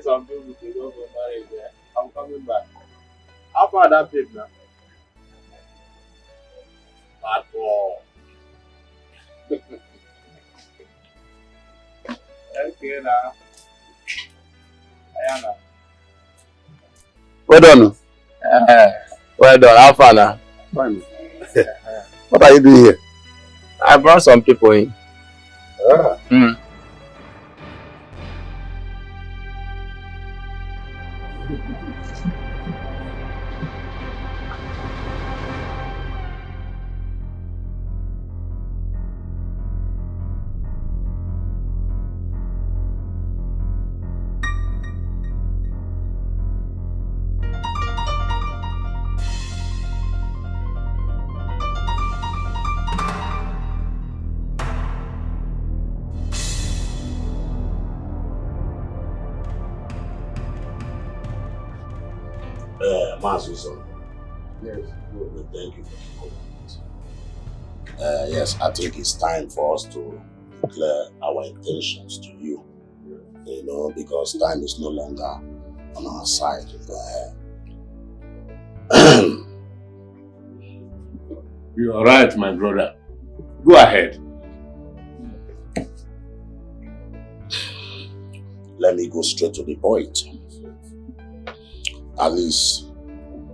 telling some people to go for marriage. Yeah? I'm coming back. How far that paid now? Bad boy. Okay now. Ayana. Well done. Well done. How far now? Fine. What are you doing here? I brought some people in. Master, yes, thank you for the comment. Yes, I think it's time for us to declare our intentions to you. You know, because time is no longer on our side. You are right, my brother. Go ahead. Let me go straight to the point. At least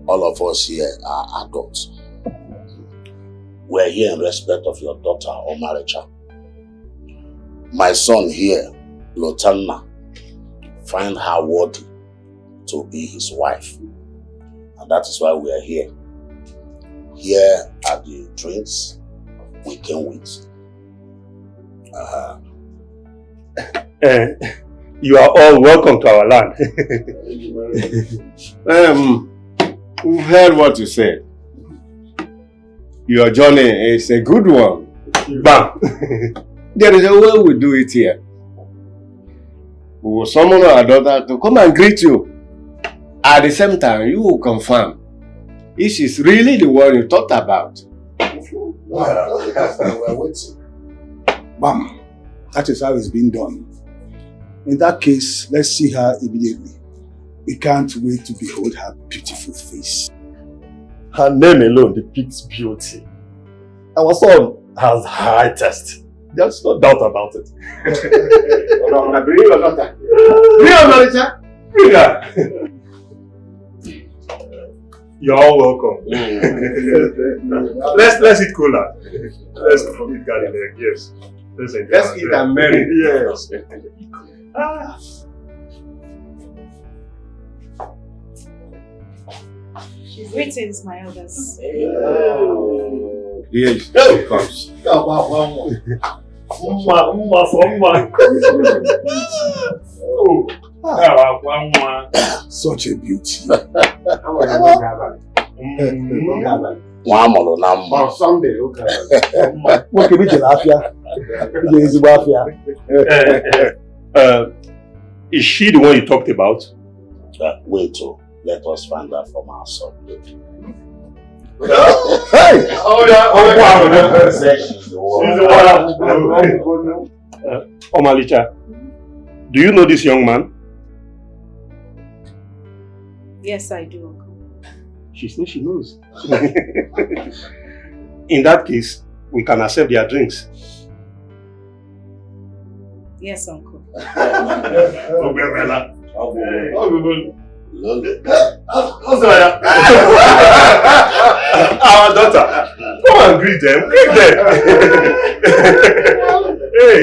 all of us here are adults. We're here in respect of your daughter or marriage. My son here, Lotanna, find her worthy to be his wife. And that is why we are here. Here are the drinks we came with. You are all welcome to our land. We've heard what you said. Your journey is a good one. Bam! There is a way we do it here. We will summon our daughter to come and greet you. At the same time, you will confirm if she's really the one you thought about. We're waiting. Bam! That is how it's been done. In that case, let's see her immediately. We can't wait to behold her beautiful face. Her name alone depicts beauty. Our son has high taste. There's no doubt about it. You're all welcome. let's eat cola. Let's eat garlic egg, yes. Let's eat and marry. Yes. Greetings, my elders. Here she comes. Such a beauty. On Sunday, okay. What can we do? Is she the one you talked about? Wait till let us find out from our son. Hey! Omalicha, do you know this young man? Yes, I do, Uncle. She says she knows. In that case, we can accept their drinks. Yes, Uncle. Our daughter, come and greet them. Greet them. Hey.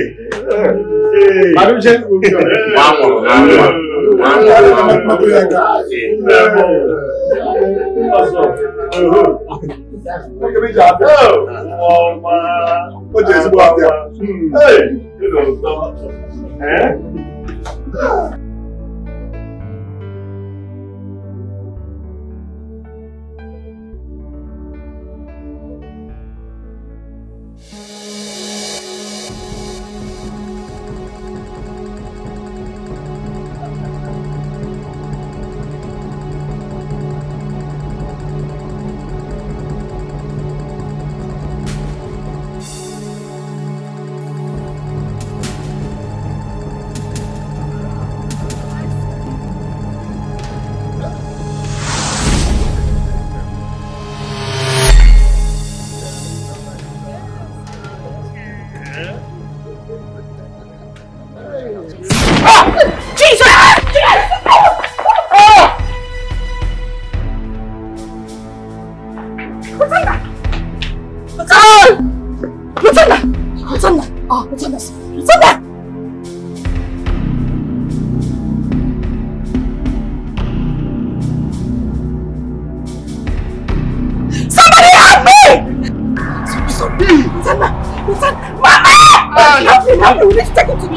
You need to take him to the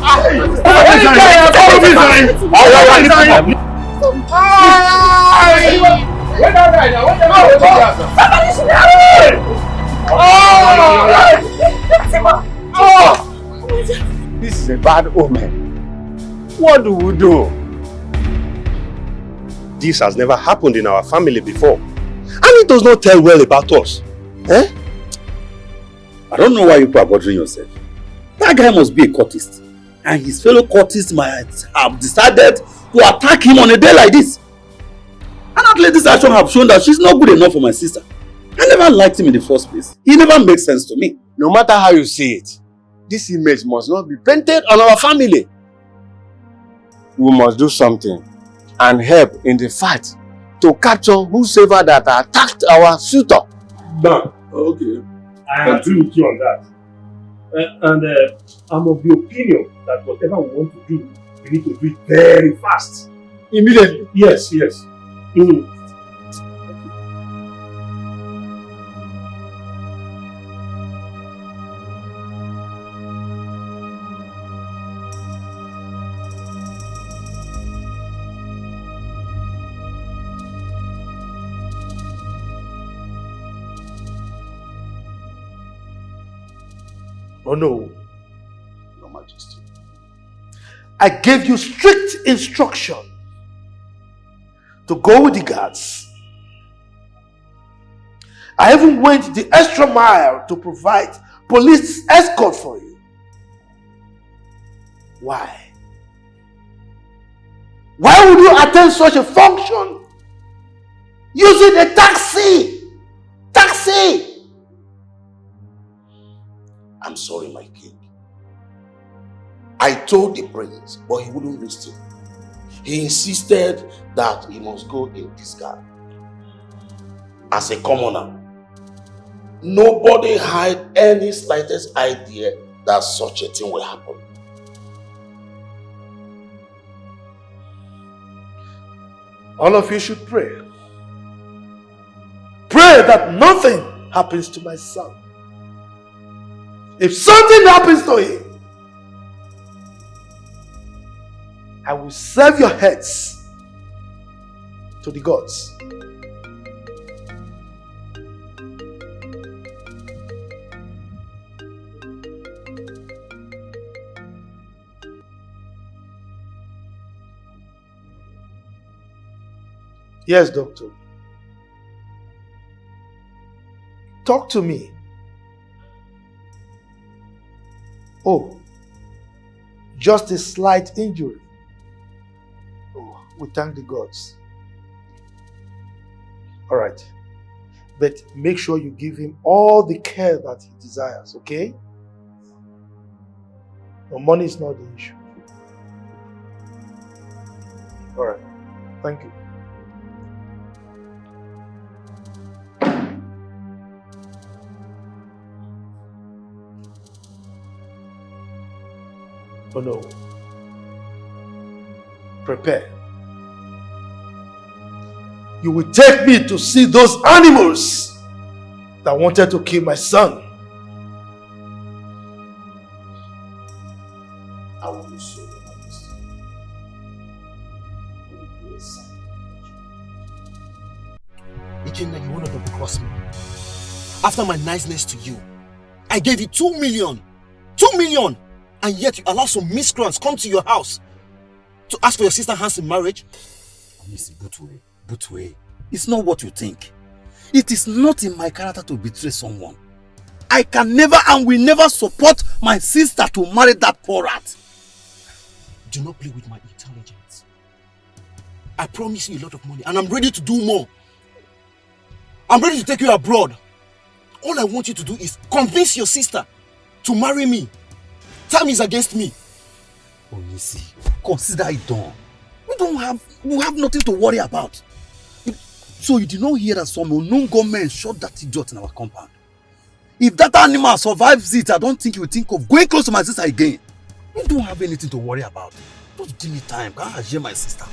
hospital. Somebody should help me! This is a bad omen. What do we do? This has never happened in our family before. And it does not tell well about us. Eh? I don't know why you people are bothering yourself. That guy must be a cultist. And his fellow cultists might have decided to attack him on a day like this. And that lady's action have shown that she's not good enough for my sister. I never liked him in the first place. He never makes sense to me. No matter how you see it, this image must not be painted on our family. We must do something and help in the fight to capture whosoever that attacked our suitor. Done. Okay. I agree with you on that. And I'm of the opinion that whatever we want to do, we need to do it very fast. Immediately? Yes. Oh no. Your Majesty. I gave you strict instruction to go with the guards. I even went the extra mile to provide police escort for you. Why? Why would you attend such a function using a taxi? Taxi! I'm sorry, my king. I told the prince, but he wouldn't listen. He insisted that he must go in disguise. As a commoner, nobody had any slightest idea that such a thing will happen. All of you should pray. Pray that nothing happens to my son. If something happens to him, I will serve your heads to the gods. Yes, doctor. Talk to me. Oh, just a slight injury. Oh, we thank the gods. All right. But make sure you give him all the care that he desires, okay? No, money is not the issue. All right. Thank you. Oh no. Prepare. You will take me to see those animals that wanted to kill my son. I will do so, Your Majesty. Ikenna, you want to double-cross me? After my niceness to you, I gave you 2 million. 2 million! And yet you allow some miscreants come to your house to ask for your sister's hand in marriage? Listen, Butwe, it's not what you think. It is not in my character to betray someone. I can never and will never support my sister to marry that poor rat. Do not play with my intelligence. I promise you a lot of money and I'm ready to do more. I'm ready to take you abroad. All I want you to do is convince your sister to marry me. Time is against me. Onisi, consider it done. We have nothing to worry about. So you did not hear that some unknown gunmen shot that idiot in our compound? If that animal survives it, I don't think you will think of going close to my sister again. You don't have anything to worry about. Just give me time. Can I hear my sister?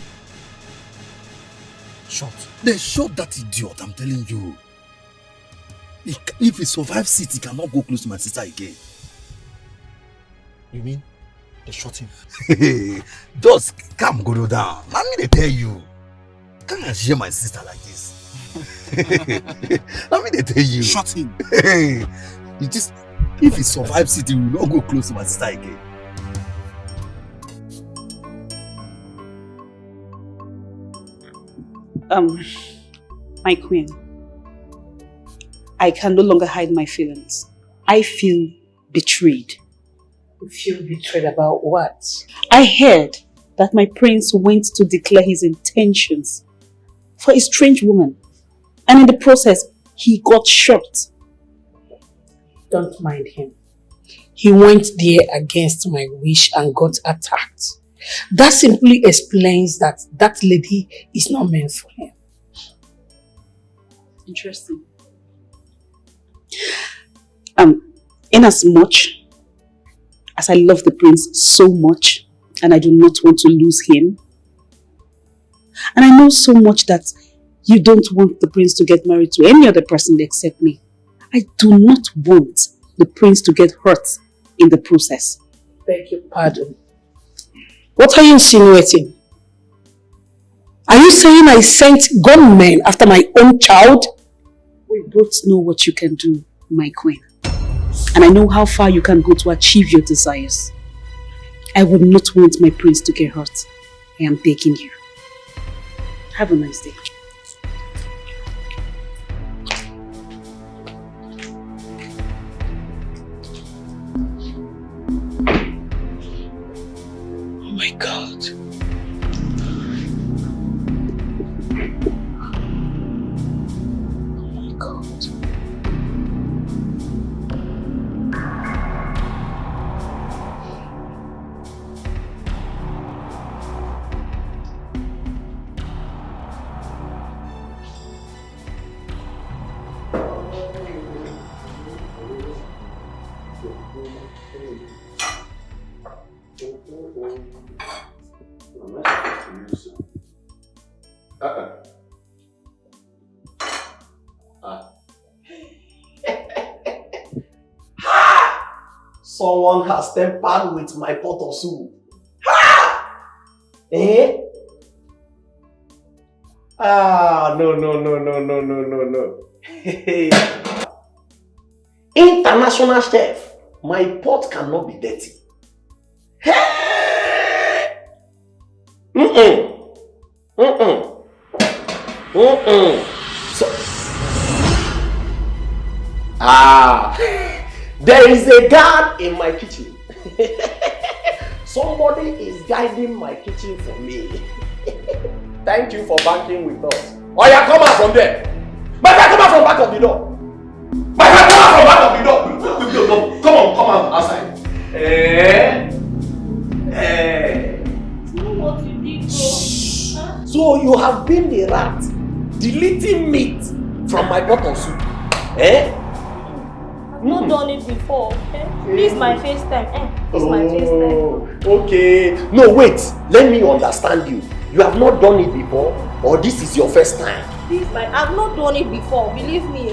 Shot. They shot that idiot, I'm telling you. If he survives it, he cannot go close to my sister again. You mean they shot him? Just calm, go down. Let me they tell you. Can't I share my sister like this? Let me they tell you. Shot him. It just, if he survives it, he will not go close to my sister again. My queen, I can no longer hide my feelings. I feel betrayed. You feel betrayed about what? I heard that my prince went to declare his intentions for a strange woman. And in the process, he got shot. Don't mind him. He went there against my wish and got attacked. That simply explains that that lady is not meant for him. Interesting. In as much as I love the prince so much and I do not want to lose him, and I know so much that you don't want the prince to get married to any other person except me, I do not want the prince to get hurt in the process. Beg your pardon. What are you insinuating? Are you saying I sent gunmen after my own child? We both know what you can do, my queen. And I know how far you can go to achieve your desires. I would not want my prince to get hurt. I am begging you. Have a nice day. Oh my God. Oh my God. Someone has tempered with my pot of soup. Ha! Eh? No. International chef, my pot cannot be dirty. Hey! So, there is a guard in my kitchen. Somebody is guiding my kitchen for me. Thank you for banking with us. Oh yeah, come out from there. My friend, come out from back of the door. My friend, come out from back of the door. Come on, outside. What you did, huh? So you have been the rat, deleting meat from my pot of soup. I've not done it before. This is my first time. This is my first time. Okay. No, wait. Let me understand you. You have not done it before, or this is your first time? I've not done it before. Believe me.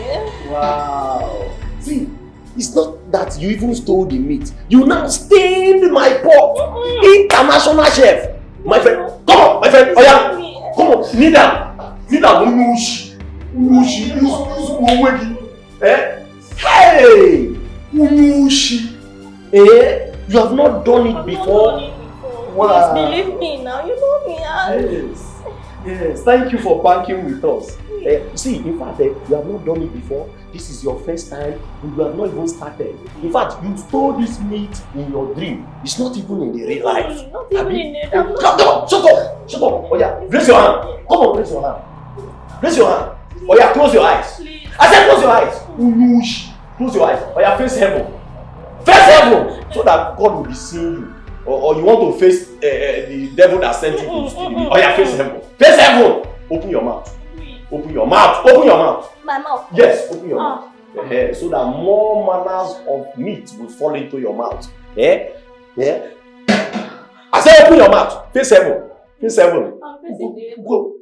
Wow. See, it's not that you even stole the meat. You now stained my pot. International chef. My friend, come on, my friend. Oh yeah. Come on, kneel down. Kneel down. Hey! You have not done it before? Wow. Please believe me now, you know me. Yes, thank you for banking with us. See, in fact, you have not done it before. This is your first time, and you have not even started. In fact, you stole this meat in your dream. It's not even in the real life. Not even in the real life. Come on, shut up. Oh yeah, raise your hand. Come on, raise your hand. Oh yeah, close your eyes. Please. I said close your eyes. Close your eyes. Oh yeah, face heaven. Face heaven, so that God will be seeing you. Or you want to face the devil that sent you to steal it. Oh yeah, face heaven. Face heaven. Open your mouth. Open your mouth. My mouth? Yes, open your mouth. So that more manners of meat will fall into your mouth. Yeah? I said open your mouth. Face heaven. Face heaven. I'm facing the Go.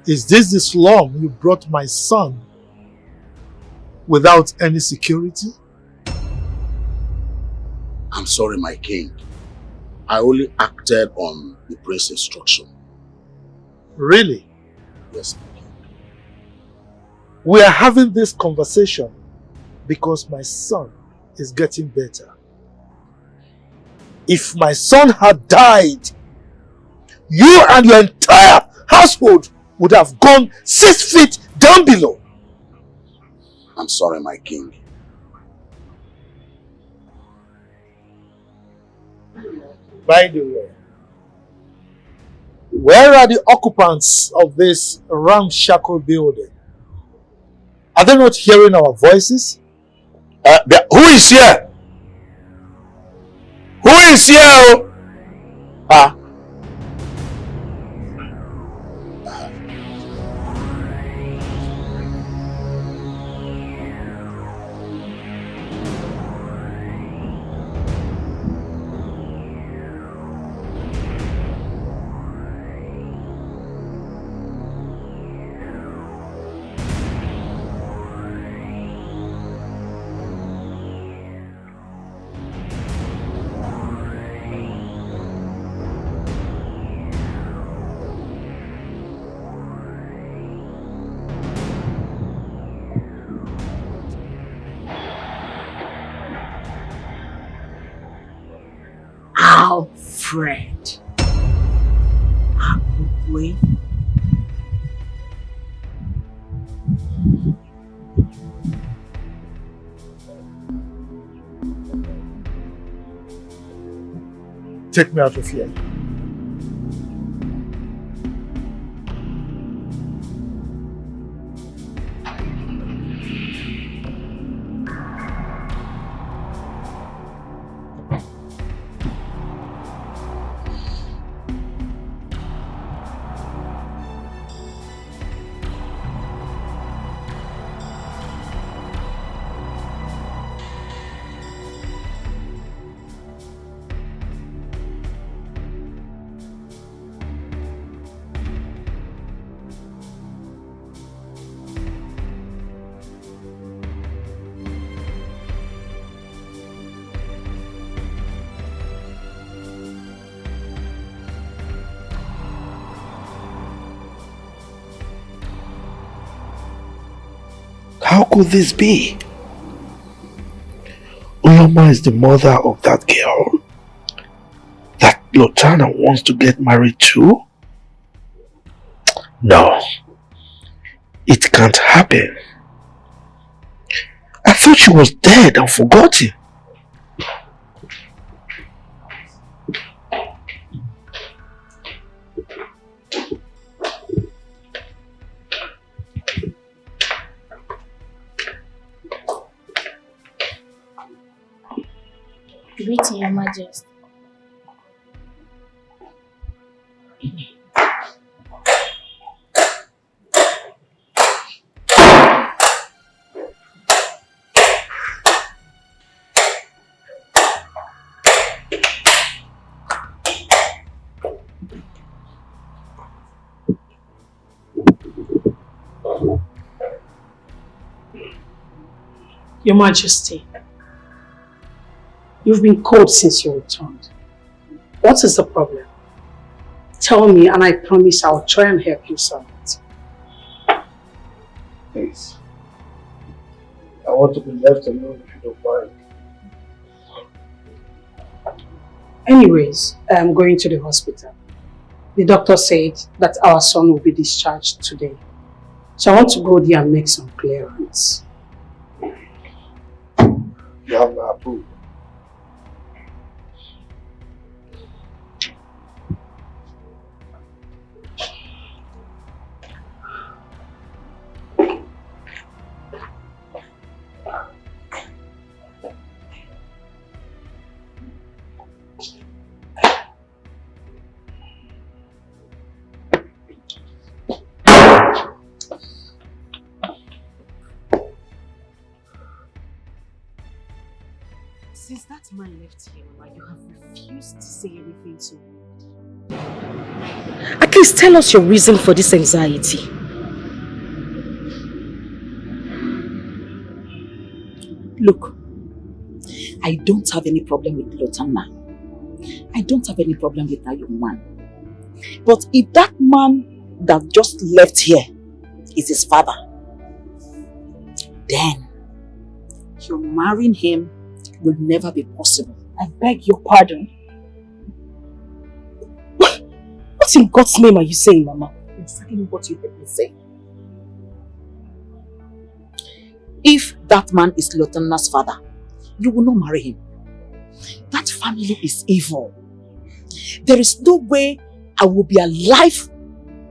Is this the slum you brought my son without any security? I'm sorry, my king. I only acted on the prince's instruction. Really? Yes, my king. We are having this conversation because my son is getting better. If my son had died, you and your entire household would have gone 6 feet down below. I'm sorry, my king. By the way, where are the occupants of this ramshackle building? Are they not hearing our voices? Who is here? Who is here? Alfred. Wait. Take me out of here. How could this be? Uloma is the mother of that girl that Lotana wants to get married to? No, it can't happen. I thought she was dead and forgotten. Greeting, Your Majesty. Your Majesty, you've been cold since you returned. What is the problem? Tell me and I promise I'll try and help you solve it. Please. I want to be left alone if you don't mind. Anyways, I'm going to the hospital. The doctor said that our son will be discharged today. So I want to go there and make some clearance. You have my approval. Since that man left here, Mama, you have refused to say anything to me. At least tell us your reason for this anxiety. Look, I don't have any problem with Lotana. I don't have any problem with that young man. But if that man that just left here is his father, then your marrying him will never be possible. I beg your pardon. What in God's name are you saying, Mama? Exactly what you heard me say. If that man is Lotana's father, you will not marry him. That family is evil. There is no way I will be alive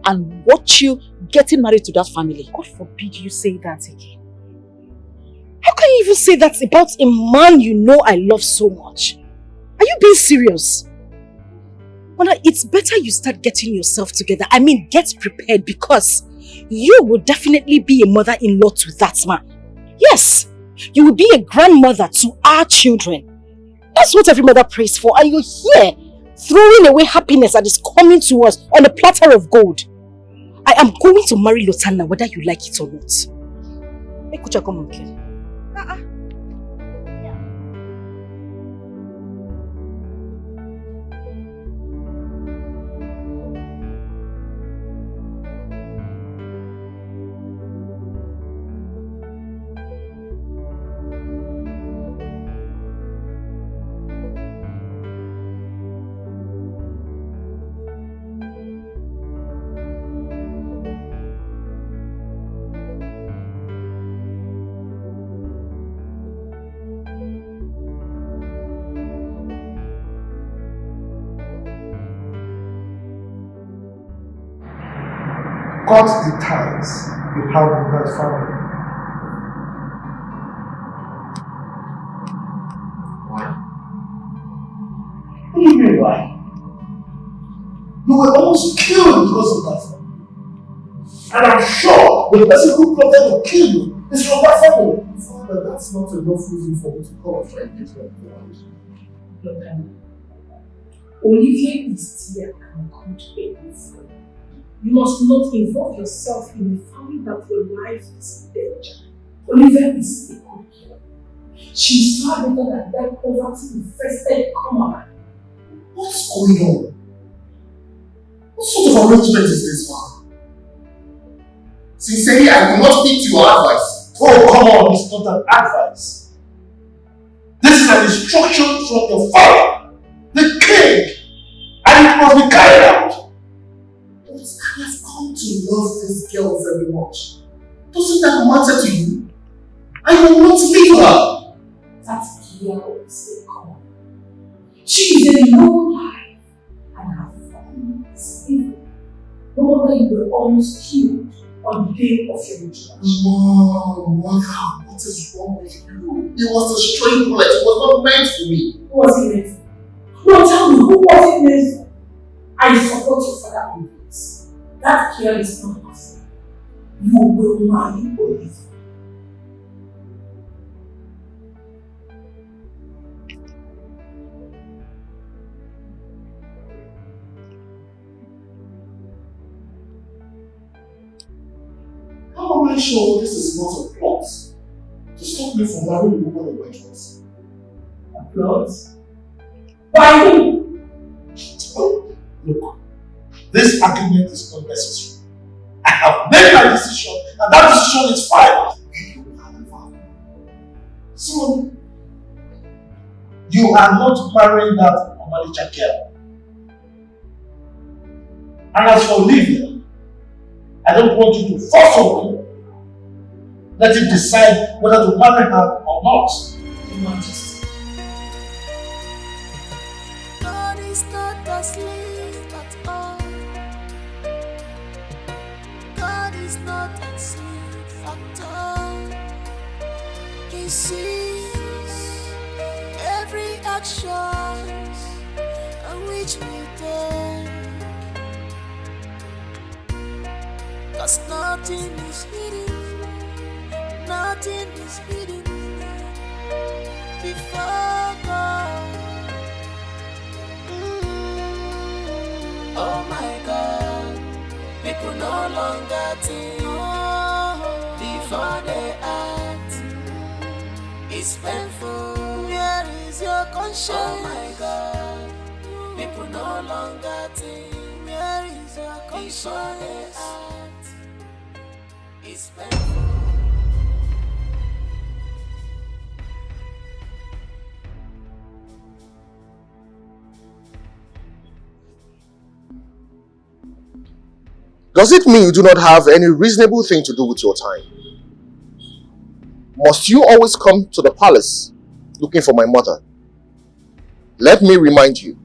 and watch you getting married to that family. God forbid you say that again. How can you even say that about a man you know I love so much? Are you being serious? Mother, it's better you start getting yourself together. I mean, get prepared, because you will definitely be a mother-in-law to that man. Yes, you will be a grandmother to our children. That's what every mother prays for. And you're here throwing away happiness that is coming to us on a platter of gold. I am going to marry Lotana whether you like it or not. Hey, Kucha, come on, okay? Cut the ties you have with that family. Why? What do you mean why? You were almost killed because of that family. And I'm sure the person who plotted to kill you is from that family. Father, that's not enough reason for me to call a friend into Look, Olivia is dear and good enough. You must not involve yourself in a family that your life is in danger. Olivia is a good girl. She's far better than that poverty-infested commoner. What's going on? What sort of arrangement is this, Father? Sincerely, I will not heed your advice. Oh, come on, it's not an advice. This is an instruction from your father, the king, and it must be carried out. But I have come to love this girl very much. Doesn't that matter to you? I will not leave her. That girl is a commoner. She is a low life, and her family is evil. No wonder you were almost killed on the day of your introduction. Mom, what is wrong with you? It was a stray bullet. It was not meant for me. Who was it meant for? No, tell me, who was it meant for? I support your father on this. That girl is not good for you. You will marry Olivia. How am I sure this is not a plot to stop me from marrying a woman of my choice? A plot? By who? Oh, look, this argument is not necessary. I have made my decision, and that decision is final. So, you are not marrying that Omalicha girl. And as for Olivia, I don't want you to force her. Let him decide whether to marry her or not. Your Majesty. God is not asleep at all. God is not asleep at all. He sees every action on which we take. 'Cause nothing is hidden, nothing is hidden before God. Oh my God, people no longer think. Oh. before they act. It's painful. Where is your conscience? Oh my God, people no longer think. Where is your conscience? Before they act. It's painful. Does it mean you do not have any reasonable thing to do with your time? Must you always come to the palace looking for my mother? Let me remind you,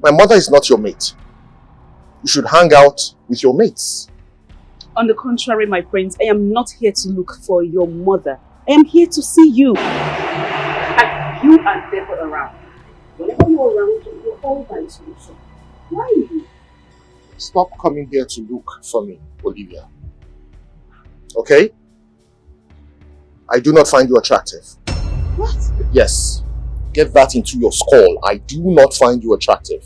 my mother is not your mate. You should hang out with your mates. On the contrary, my prince, I am not here to look for your mother. I am here to see you. And you are never around. Whenever you're around, you're all by yourself. Why are you? Stop coming here to look for me, Olivia. Okay? I do not find you attractive. What? Yes. Get that into your skull. I do not find you attractive.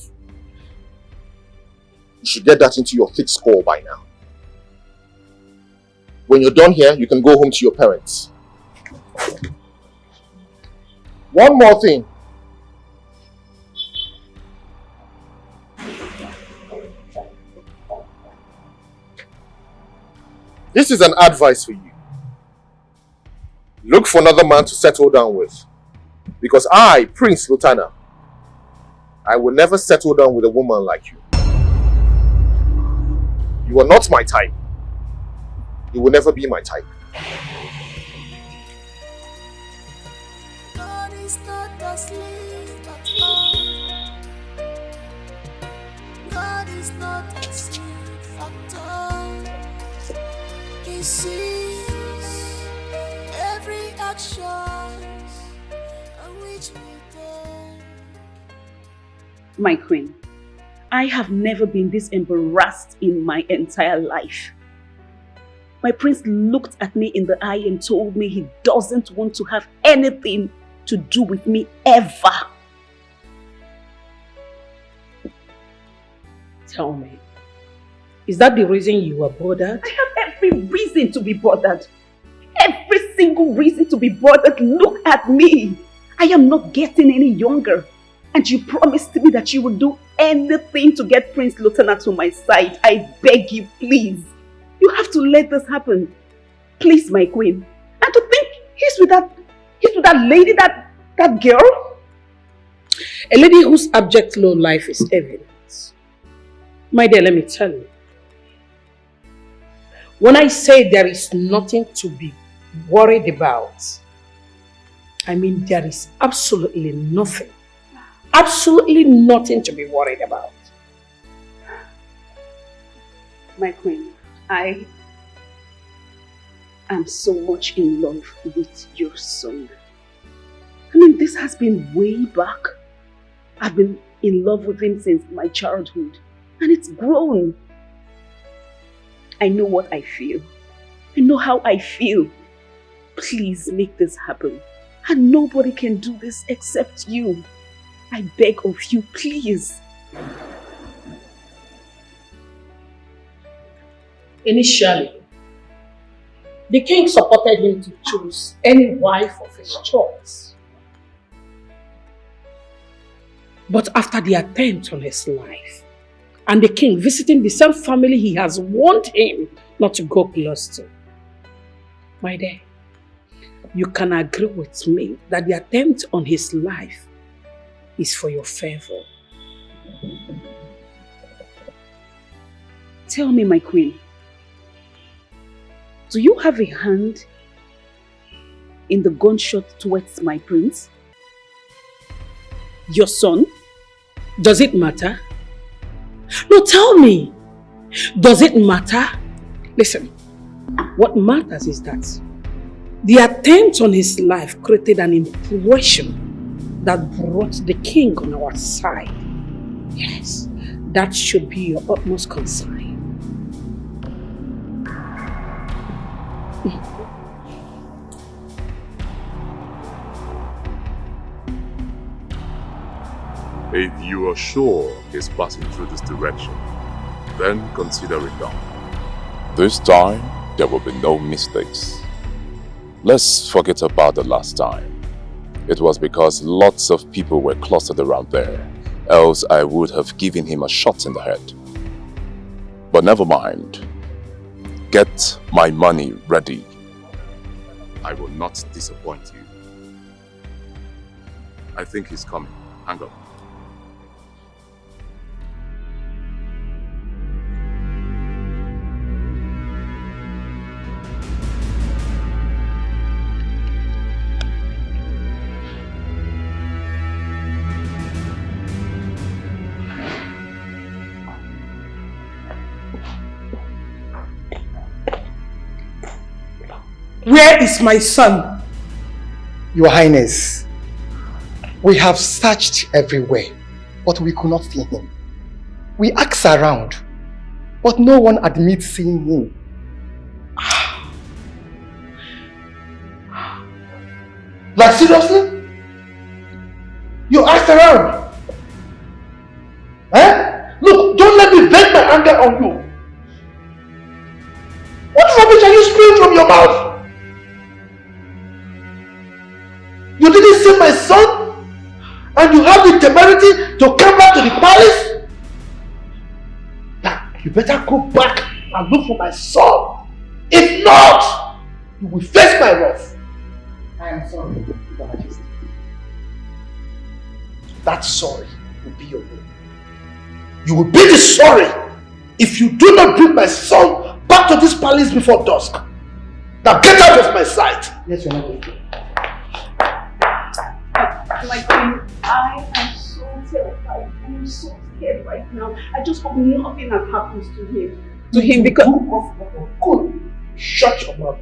You should get that into your thick skull by now. When you're done here, you can go home to your parents. One more thing. This is an advice for you. Look for another man to settle down with. Because I, Prince Lutana, I will never settle down with a woman like you. You are not my type. You will never be my type. God is not asleep at all. God is not asleep at all. He sees every action on which we take. My queen, I have never been this embarrassed in my entire life. My prince looked at me in the eye and told me he doesn't want to have anything to do with me ever. Tell me, is that the reason you were bothered? I have every reason to be bothered. Every single reason to be bothered. Look at me. I am not getting any younger. And you promised me that you would do anything to get Prince Lutana to my side. I beg you, please. You have to let this happen. Please, my queen. And to think he's with that lady, that girl. A lady whose abject low life is evident. My dear, let me tell you. When I say there is nothing to be worried about, I mean there is absolutely nothing. Absolutely nothing to be worried about. My queen, I am so much in love with your son. I mean, this has been way back. I've been in love with him since my childhood. And it's grown. I know what I feel. I know how I feel. Please make this happen. And nobody can do this except you. I beg of you, please. Initially, the king supported him to choose any wife of his choice. But after the attempt on his life, and the king visiting the same family he has warned him not to go close to, my dear, you can agree with me that the attempt on his life is for your favor. Tell me, my queen, do you have a hand in the gunshot towards my prince? Your son? Does it matter? No, tell me. Does it matter? Listen, what matters is that the attempt on his life created an impression that brought the king on our side. Yes, that should be your utmost concern. If you are sure he's passing through this direction, then consider it done. This time, there will be no mistakes. Let's forget about the last time. It was because lots of people were clustered around there, else I would have given him a shot in the head. But never mind. Get my money ready. I will not disappoint you. I think he's coming. Hang up. Where is my son? Your Highness, we have searched everywhere, but we could not see him. We asked around, but no one admits seeing him. Like seriously? You asked around? Eh? Look, don't let me vent my anger on you. What rubbish are you spewing from your mouth? You didn't see my son? And you have the temerity to come back to the palace? Now, you better go back and look for my son. If not, you will face my wrath. I am sorry, Your Majesty. That sorry will be your will. You will be the sorry if you do not bring my son back to this palace before dusk. Now get out of my sight. Yes, Your Majesty. My queen, I am so terrified. I am so scared right now. I just hope nothing has happens to him. To him because... Good. Shut your mouth.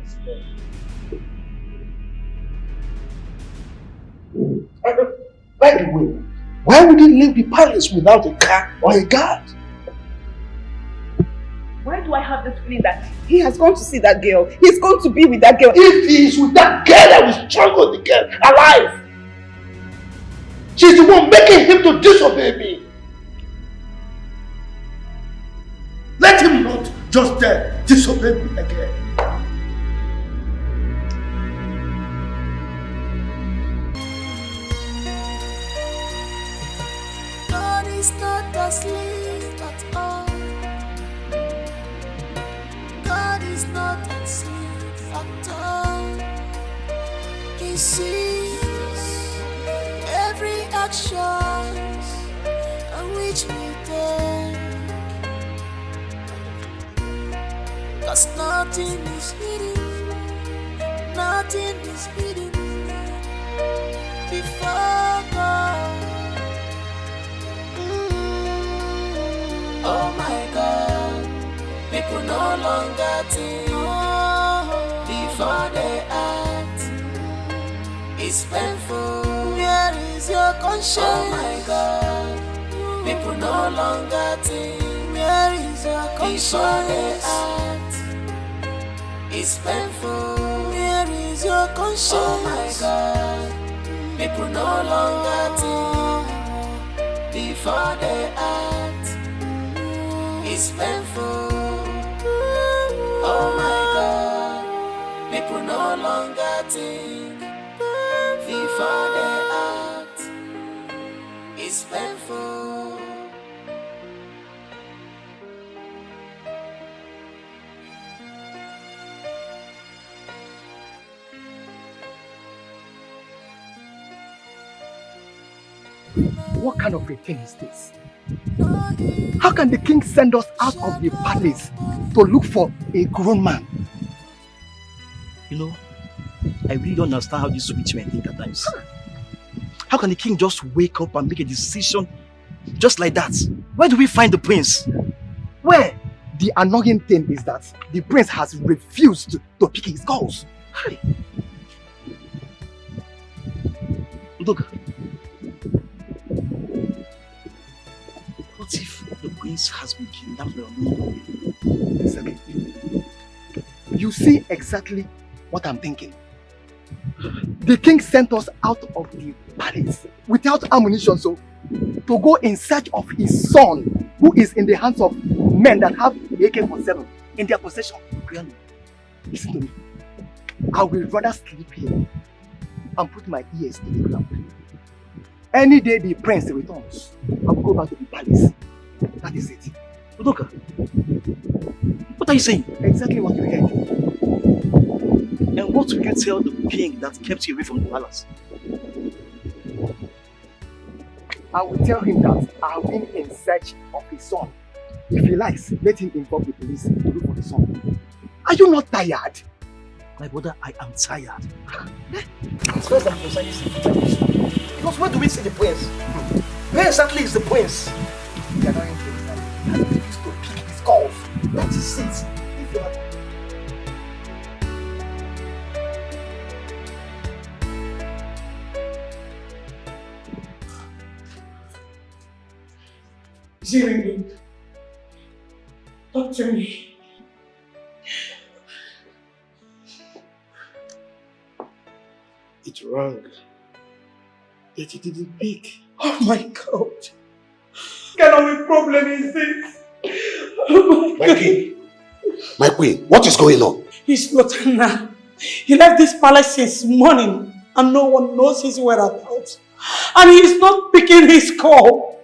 By the way, why would he leave the palace without a car or a guard? Why do I have the feeling that he has gone to see that girl? He's going to be with that girl. If he is with that girl, I will strangle the girl alive. She's the one making him to disobey me. Let him not just disobey me again. God is not asleep at all. God is not asleep at all. He sees every action on which we take. 'Cause nothing is hidden, nothing is hidden before God. Oh my God, people no longer think before they act. It's painful. Where is your conscience? Oh my God, people no longer think. Where is your conscience? Before they act. It's painful. Where is your conscience? Oh my God, people no longer think before they act. It's painful. Oh my God, people no longer think before they act. It's painful. What kind of a thing is this? How can the king send us out of the palace to look for a grown man? You know, I really don't understand how these rich men think at times. How can the king just wake up and make a decision just like that? Where do we find the prince? Where? The annoying thing is that the prince has refused to pick his calls. Hey. Look. What if the prince has been kidnapped by Exactly. You see exactly what I'm thinking. The king sent us out of the palace without ammunition, so to go in search of his son, who is in the hands of men that have AK-47 in their possession. Listen to me. I will rather sleep here and put my ears to the ground. Any day the prince returns, I will go back to the palace. That is it. Udoka, what are you saying? Exactly what you heard. And what will you tell the king that kept you away from the palace? I will tell him that I have been in search of his son. If he likes, let him inform the police to look for the son. Are you not tired? My brother, I am tired. As far as I'm concerned, because where do we see the prince? Where exactly is the prince? You are not interested. I refuse to pick his calls. That is it. If you are... Is he ringing? Talk to me. It rang, yet he didn't pick. Oh my God. What kind of a problem is this? Oh my king, my queen, what is going on? He's not now. He left this palace since morning and no one knows his whereabouts. And he's not picking his call.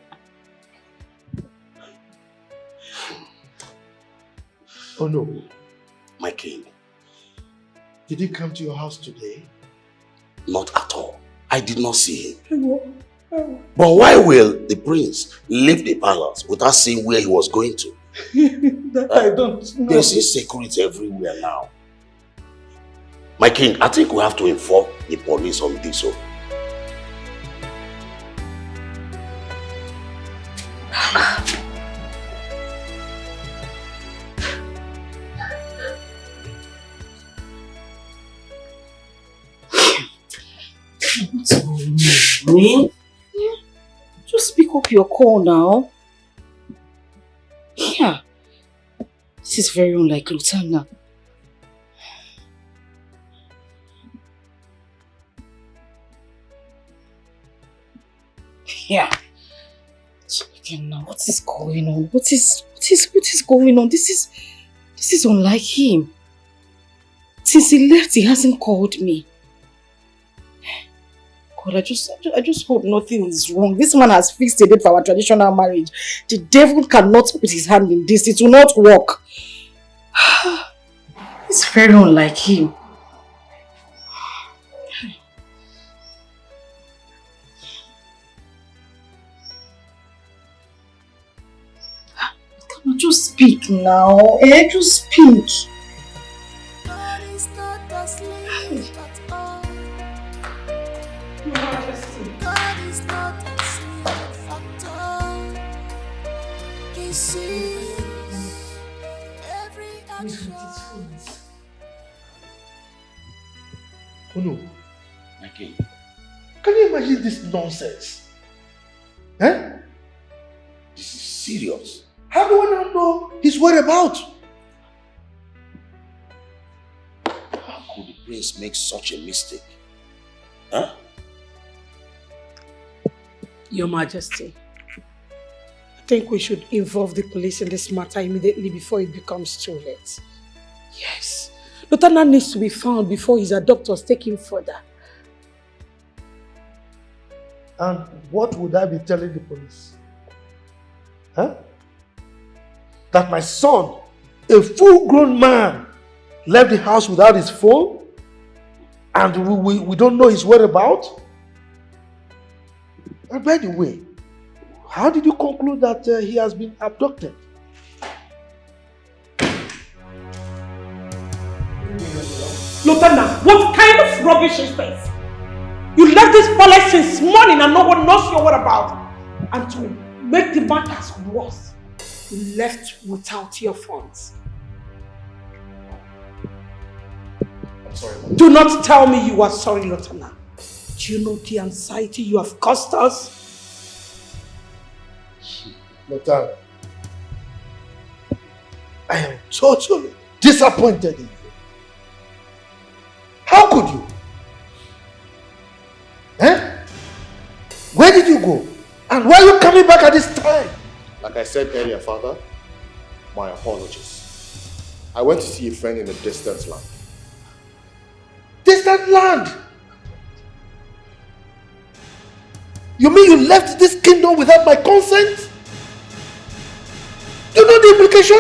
Oh no. My king. Did he come to your house today? Not at all. I did not see him. But why will the prince leave the palace without saying where he was going to? That I don't know. There's security everywhere now. My king, I think we have to inform the police on this. What's going on, man? Just pick up your call now. Yeah. This is very unlike Lutana. Yeah. Again now, what is going on? What is going on? This is unlike him. Since he left, he hasn't called me. God, I just hope nothing is wrong. This man has fixed a date for our traditional marriage. The devil cannot put his hand in this. It will not work. It's very unlike him. Come on, just speak now. Just speak. God is not asleep at all. God is not asleep at all. He sees every action. Oh no. My king. Can you imagine this nonsense? Eh? This is serious. How do I not know his whereabouts? How could the prince make such a mistake? Huh? Your Majesty, I think we should involve the police in this matter immediately before it becomes too late. Yes. Lutana needs to be found before his adopters take him further. And what would I be telling the police? Huh? That my son, a full-grown man, left the house without his phone? And we don't know his whereabouts? And by the way, how did you conclude that he has been abducted? Lutana, what kind of rubbish is this? You left this palace since morning and no one knows your whereabouts. And to make the matters worse, you left without your funds. I'm sorry. Do not tell me you are sorry, Lutana. Do you know the anxiety you have caused us? Lutana, I am totally disappointed in you. How could you? Eh? Where did you go? And why are you coming back at this time? Like I said earlier, Father, my apologies. I went to see a friend in a distant land. Distant land? You mean you left this kingdom without my consent? Do you know the implication?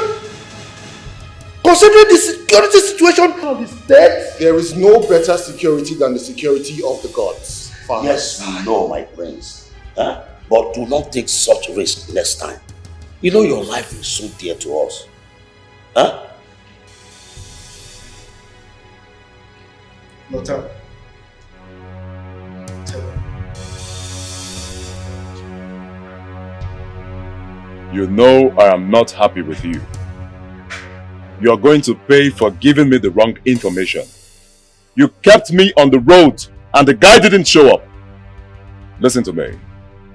Considering the security situation of the state? There is no better security than the security of the gods, Father. Yes, we know, my prince. Huh? But do not take such risk next time. You know your life is so dear to us. Huh? Nota. Tell her. You know I am not happy with you. You are going to pay for giving me the wrong information. You kept me on the road and the guy didn't show up. Listen to me.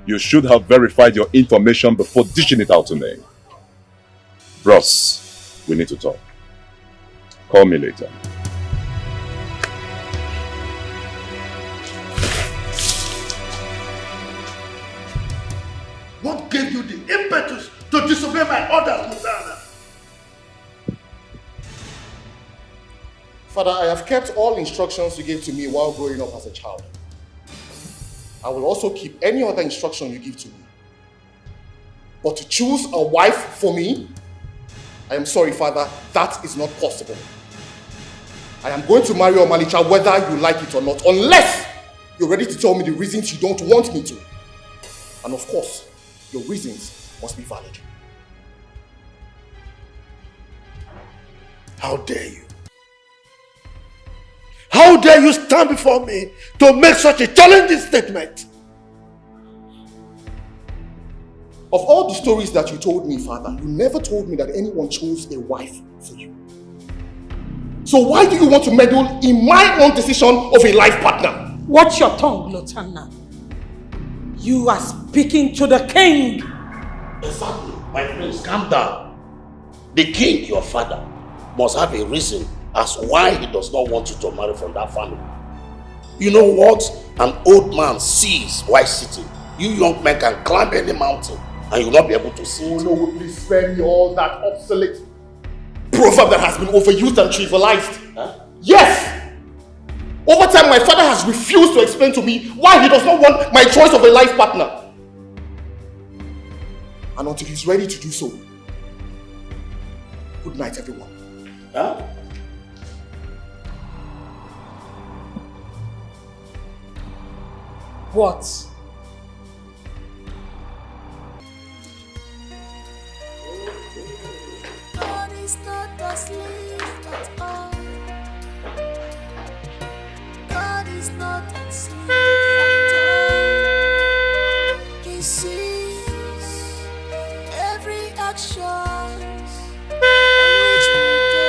You should have verified your information before dishing it out to me. Bros, we need to talk. Call me later. What gave you the impetus to disobey my orders, Mutana? Father, I have kept all instructions you gave to me while growing up as a child. I will also keep any other instruction you give to me. But to choose a wife for me, I am sorry, Father, that is not possible. I am going to marry Omalicha whether you like it or not, unless you're ready to tell me the reasons you don't want me to. And of course, your reasons must be valid. How dare you? How dare you stand before me to make such a challenging statement? Of all the stories that you told me, Father, you never told me that anyone chose a wife for you. So why do you want to meddle in my own decision of a life partner? Watch your tongue, Lotana. You are speaking to the king. Exactly. My prince, calm down. The king, your father, must have a reason as why he does not want you to marry from that family. You know what an old man sees while sitting? You young men can climb any mountain and you will not be able to see it. Oh no, please spare me all that obsolete proverb that has been overused and trivialized. Huh? Yes! Over time, my father has refused to explain to me why he does not want my choice of a life partner. And until he's ready to do so, good night, everyone. Huh? What? God is not asleep at all. God is not asleep at all. He sees every action on which we do.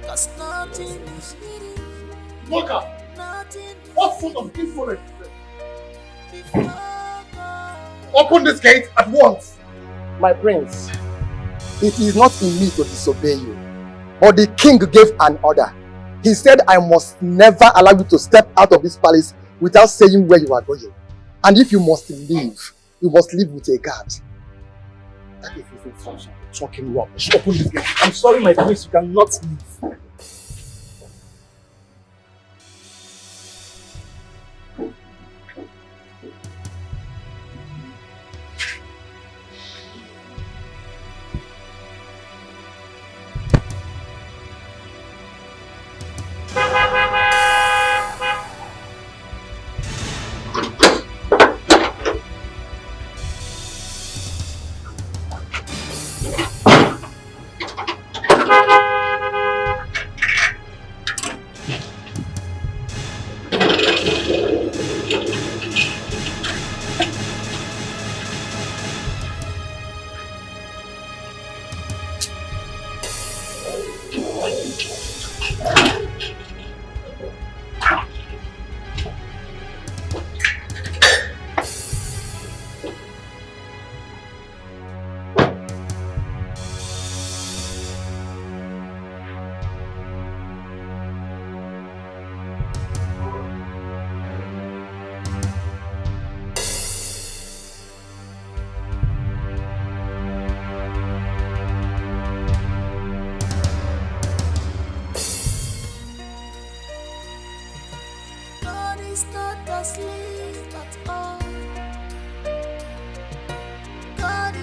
'Cause nothing is hidden. Walker, what sort of insolence is this? Open this gate at once. My prince, it is not in me to disobey you, but the king gave an order. He said I must never allow you to step out of this palace without saying where you are going. And if you must leave, you must leave with a guard. That is his instruction. Talking rubbish. Open this gate. I'm sorry, my prince, you cannot leave.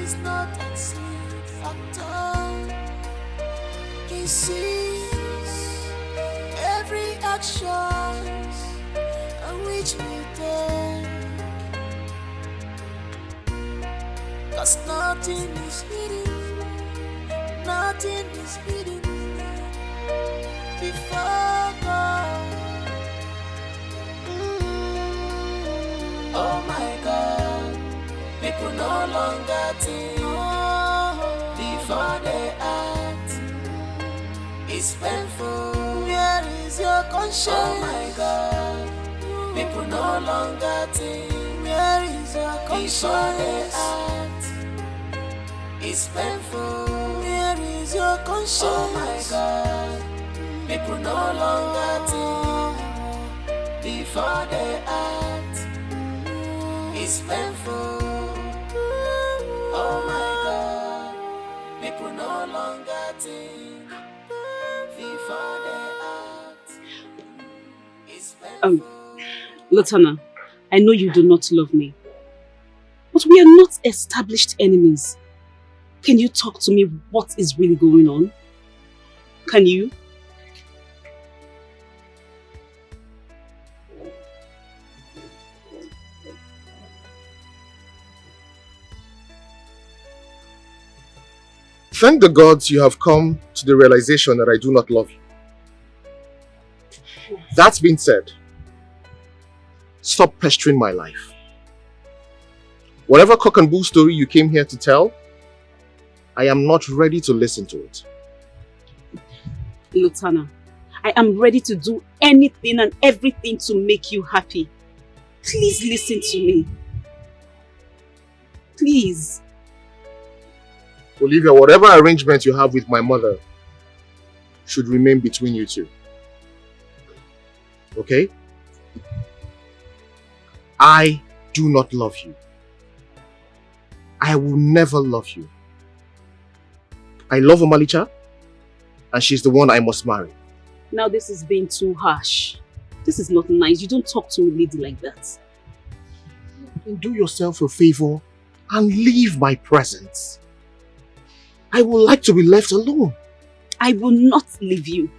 is not asleep at all. He sees every action on which we take. 'Cause nothing is hidden, nothing is hidden before God. Oh my God, people no longer think before they act. It's painful. Where is your conscience? Oh my God, people no longer think. Where is your conscience? Before they act. It's painful. Where is your conscience? Oh my God, people no longer think before they act. It's painful. Oh my God, people no longer think before they act. It's painful. Lotana, I know you do not love me, but we are not established enemies. Can you talk to me what is really going on? Can you? Thank the gods you have come to the realization that I do not love you. That being said, stop pestering my life. Whatever cock and bull story you came here to tell, I am not ready to listen to it. Lotana, I am ready to do anything and everything to make you happy. Please listen to me. Please. Olivia, whatever arrangement you have with my mother should remain between you two. Okay? I do not love you. I will never love you. I love Omalicha, and she's the one I must marry. Now this is being too harsh. This is not nice. You don't talk to a lady like that. Do yourself a favor and leave my presence. I would like to be left alone. I will not leave you.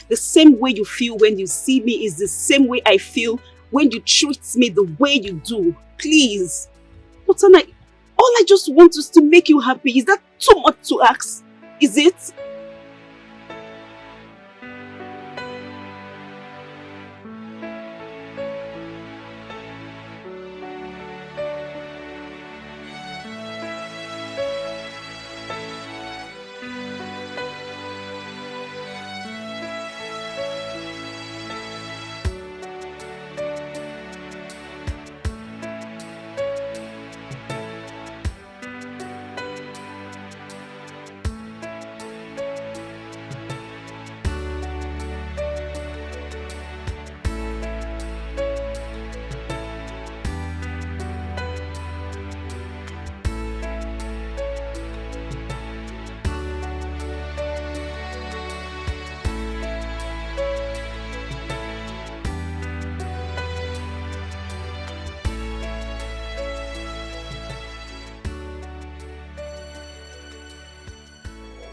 The same way you feel when you see me is the same way I feel when you treat me the way you do. Please. Lotana, all I just want is to make you happy. Is that too much to ask? Is it?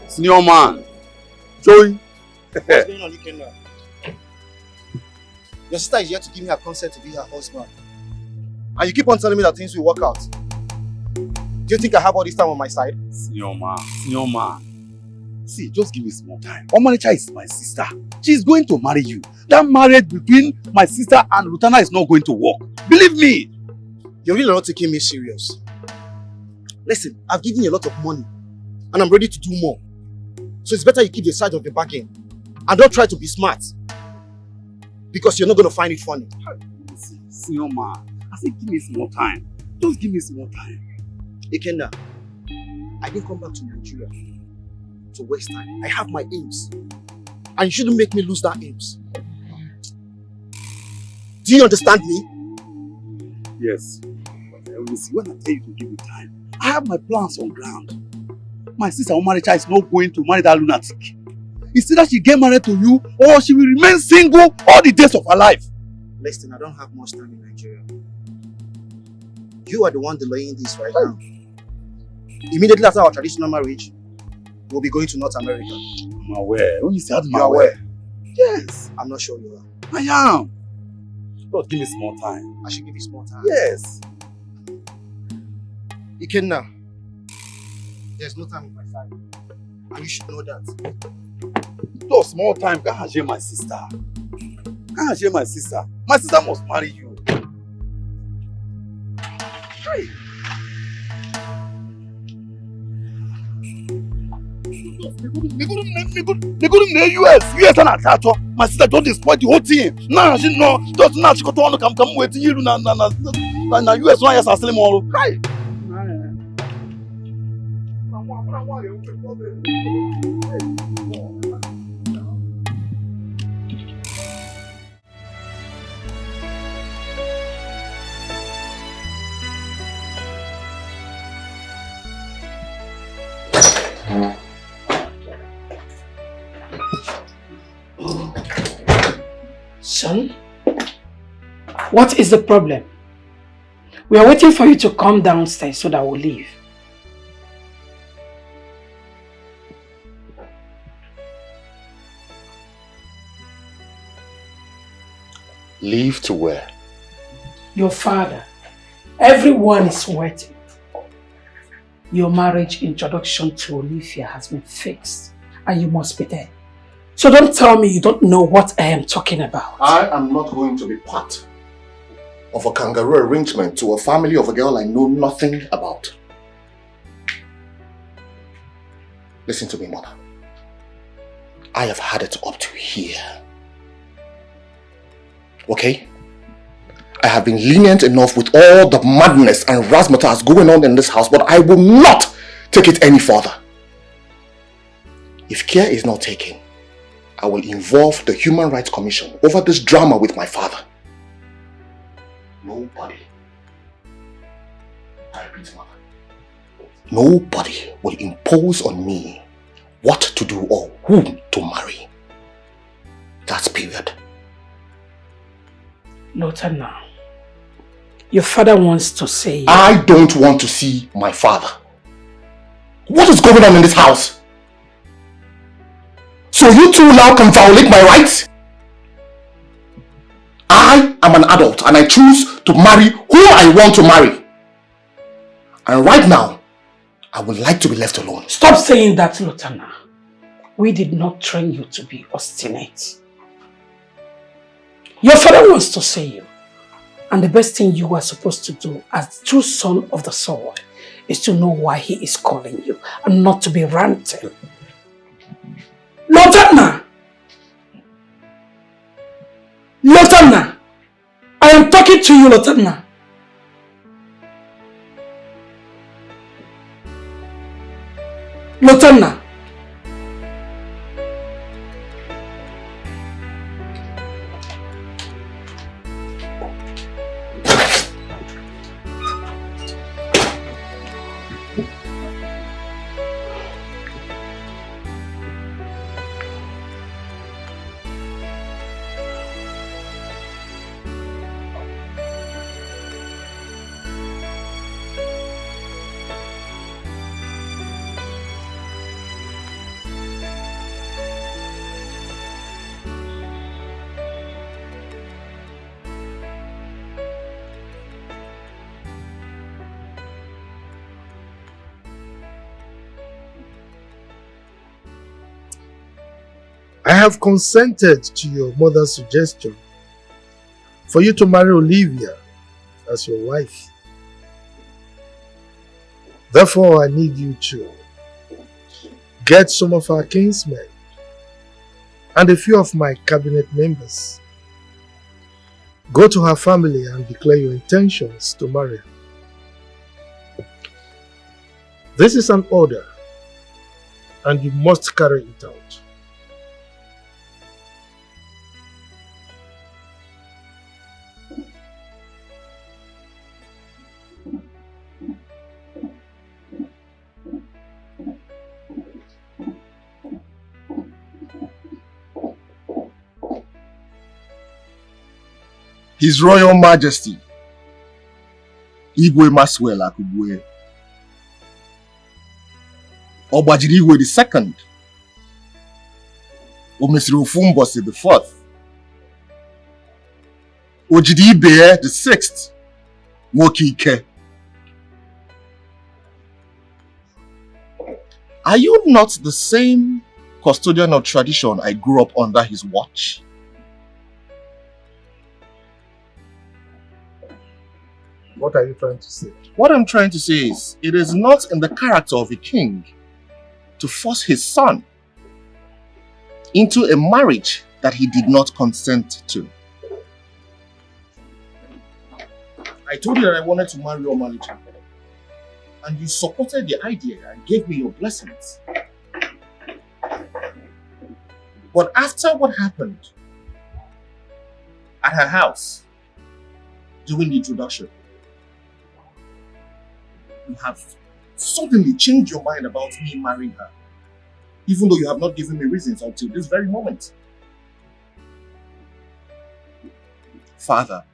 Senior man. Joey. What's going on, Ikenna? Your sister is here to give me her consent to be her husband. And you keep on telling me that things will work out. Do you think I have all this time on my side? Senior man. See, just give me some more time. Omalicha is my sister. She's going to marry you. That marriage between my sister and Rutana is not going to work. Believe me. You're really not taking me serious. Listen, I've given you a lot of money. And I'm ready to do more. So it's better you keep the side of the bargain. And don't try to be smart. Because you're not going to find it funny. Senior man, I said give me some more time. Just give me some more time. Ikenna, I didn't come back to Nigeria to waste time. I have my aims. And you shouldn't make me lose that aims. Do you understand me? Yes. But I will see when I tell you to give me time. I have my plans on ground. My sister Omalicha is not going to marry that lunatic. It's either she get married to you or she will remain single all the days of her life. Listen, I don't have much time in Nigeria. You are the one delaying this right now. Immediately after our traditional marriage, we'll be going to North America. I'm aware. When you say You are aware? Yes. I'm not sure you are. I am. But give me small time. I should give you small time. Yes. Ikenna, there's no time on my side. And you should know that. Just small time. Can't share my sister. Can't share my sister. My sister must marry you. Hey. They go to the US and attack. My sister don't destroy the whole thing. Now she know. Just now she got to come wait you na US one years asile more. Right. Son, what is the problem? We are waiting for you to come downstairs so that we'll leave. Leave to where? Your father. Everyone is waiting. Your marriage introduction to Olivia has been fixed and you must be there. So don't tell me you don't know what I am talking about. I am not going to be part of a kangaroo arrangement to a family of a girl I know nothing about. Listen to me, mother. I have had it up to here. Okay? I have been lenient enough with all the madness and razzmatazz going on in this house, but I will not take it any further. If care is not taken, I will involve the Human Rights Commission over this drama with my father. Nobody, I repeat, mother, nobody will impose on me what to do or whom to marry. That's period. Lotana, your father wants to say... I don't want to see my father. What is going on in this house? So you two now can violate my rights? I am an adult and I choose to marry who I want to marry. And right now, I would like to be left alone. Stop saying that, Lotana. We did not train you to be obstinate. Your father wants to see you. And the best thing you are supposed to do as true son of the soil is to know why he is calling you and not to be ranting. Lotana! Lotana! I am talking to you, Lotana. Lotana! I have consented to your mother's suggestion for you to marry Olivia as your wife. Therefore, I need you to get some of our kinsmen and a few of my cabinet members. Go to her family and declare your intentions to marry her. This is an order, and you must carry it out. His Royal Majesty, Igwe Maswell Akugwe, Obajiriwe the second. Omesiri Ofumbosi the fourth. Ojidibe the sixth. Wokike. Are you not the same custodian of tradition I grew up under his watch? What are you trying to say? What I'm trying to say is, it is not in the character of a king to force his son into a marriage that he did not consent to. I told you that I wanted to marry Omalicha, and you supported the idea and gave me your blessings. But after what happened at her house during the introduction, you have suddenly changed your mind about me marrying her, even though you have not given me reasons until this very moment. Father,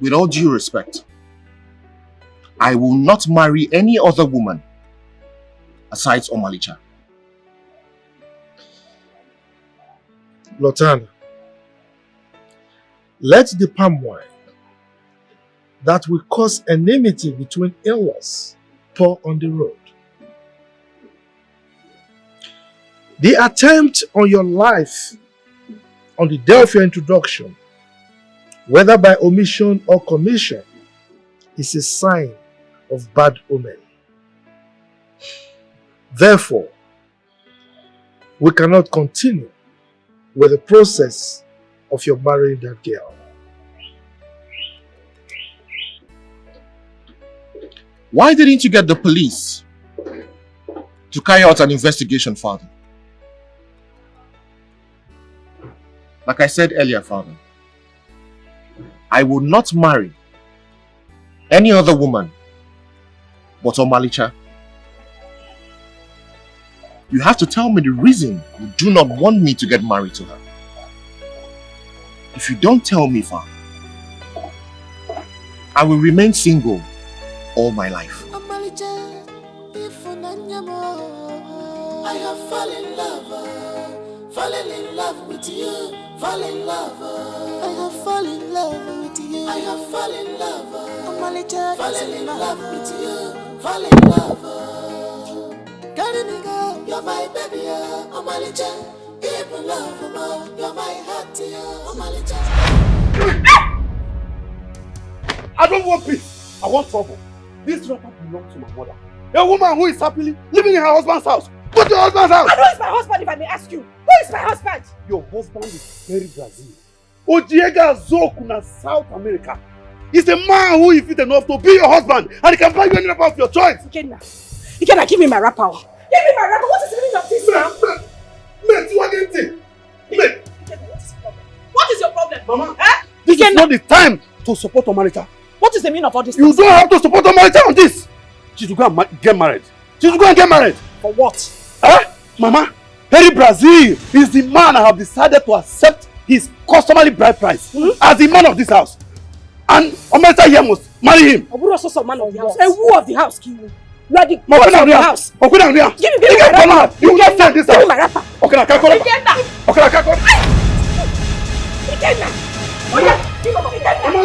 with all due respect, I will not marry any other woman aside Omalicha. Lotana, let the palm wine that will cause enmity between in-laws pour on the road. The attempt on your life on the day of your introduction, whether by omission or commission, is a sign of bad omen. Therefore, we cannot continue with the process of your marrying that girl. Why didn't you get the police to carry out an investigation, Father? Like I said earlier, Father, I will not marry any other woman but Omalicha. You have to tell me the reason you do not want me to get married to her. If you don't tell me, Father, I will remain single all my life. I have fallen in love with you, fall in love. I have fallen in love with you. I have fallen in love. Fallen in love with you, fall in love. Carry me, girl, you're my baby, Omalicha. Even love, you're my heart, Omalicha. I don't want peace. I want trouble. This wrapper belongs to my mother. A woman who is happily living in her husband's house. Go to your husband's house. And who is my husband, if I may ask you? Who is my husband? Your husband is very Brazil. Ojiega Zokuna, South America. He's a man who is fit enough to be your husband, and he can buy you any wrapper of your choice. Ikenna, give me my wrapper. Give me my wrapper. What is the meaning of this now? Mate, what is it? Mate. What is your problem? Mama, this is not the time to support Omalicha. What is the meaning of all this? You don't have to support Omalicha on this. She should go and get married. She should go and get married. For what? Mama, Harry Brazil is the man I have decided to accept his customary bride price as the man of this house. And Omalicha here must marry him. Obu also some man of the house. A who of the house, Kiwu. You are the boss of the house. Give me my wrapper. You will not sell this house. Give me my wrapper. Okay, I can't call him. Okay, I can't call him. Ikenna. Give me my wrapper.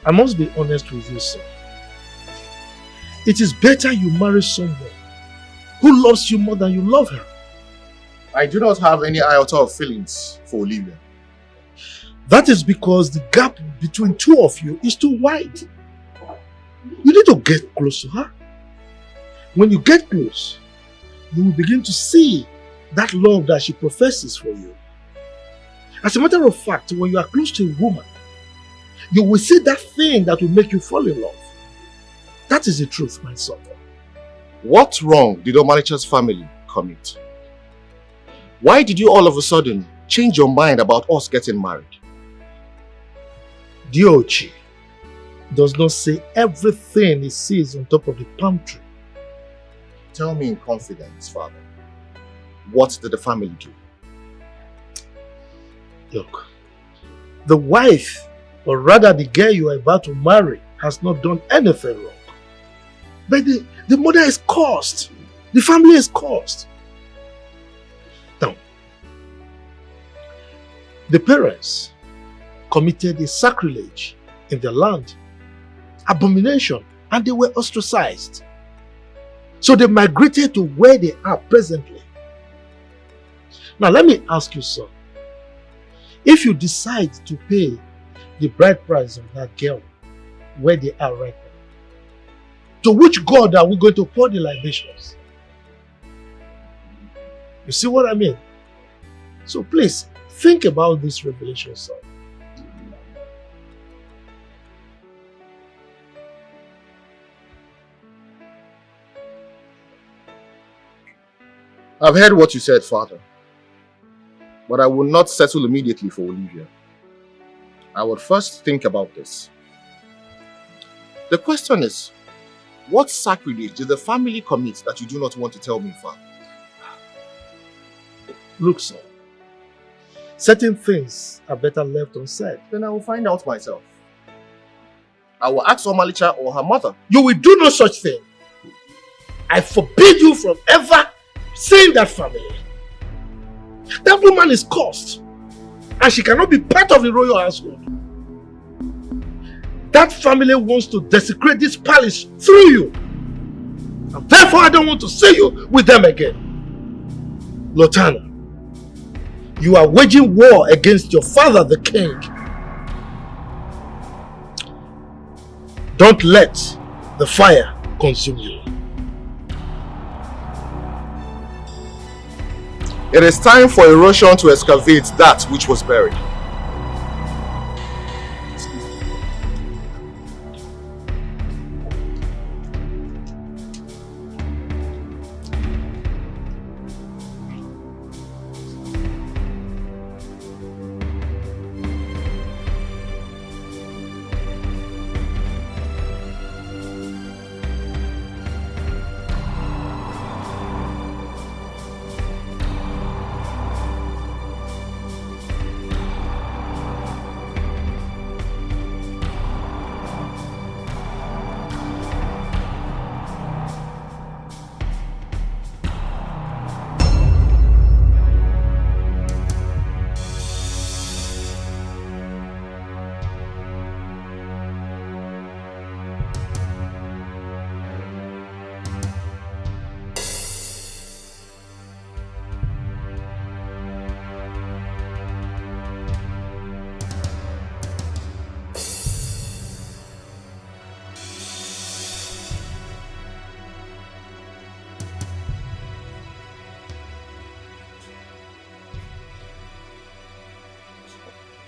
I must be honest with you, sir. It is better you marry someone who loves you more than you love her. I do not have any iota of feelings for Olivia. That is because the gap between two of you is too wide. You need to get close to her. When you get close, you will begin to see that love that she professes for you. As a matter of fact, when you are close to a woman, you will see that thing that will make you fall in love. That is the truth, my son. What wrong did Omalicha's family commit? Why did you all of a sudden change your mind about us getting married? Diochi does not say everything he sees on top of the palm tree. Tell me in confidence, Father. What did the family do? Look, the wife, or rather the girl you are about to marry, has not done anything wrong. But the mother is cursed. The family is cursed. Now, the parents committed a sacrilege in their land, abomination, and they were ostracized. So they migrated to where they are presently. Now let me ask you, son. If you decide to pay the bride price of that girl where they are right now, to which God are we going to pour the libations? You see what I mean? So please, think about this revelation, son. I've heard what you said, Father. But I will not settle immediately for Olivia. I will first think about this. The question is, what sacrilege did the family commit that you do not want to tell me, Father? Look, son. Certain things are better left unsaid. Then I will find out myself. I will ask Omalicha or her mother. You will do no such thing. I forbid you from ever seeing that family. That woman is cursed, and she cannot be part of the royal household. That family wants to desecrate this palace through you, and therefore I don't want to see you with them again. Lotana, you are waging war against your father, the king. Don't let the fire consume you. It is time for erosion to excavate that which was buried.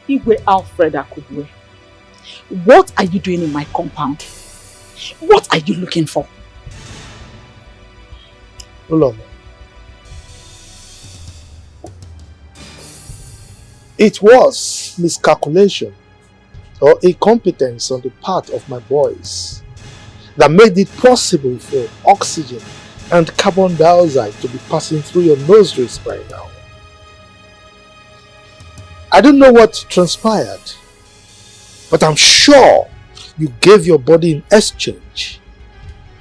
Igwe Alfred Akubwe, what are you doing in my compound? What are you looking for? Uloma, it was miscalculation or incompetence on the part of my boys that made it possible for oxygen and carbon dioxide to be passing through your nostrils by now. I don't know what transpired, but I'm sure you gave your body in exchange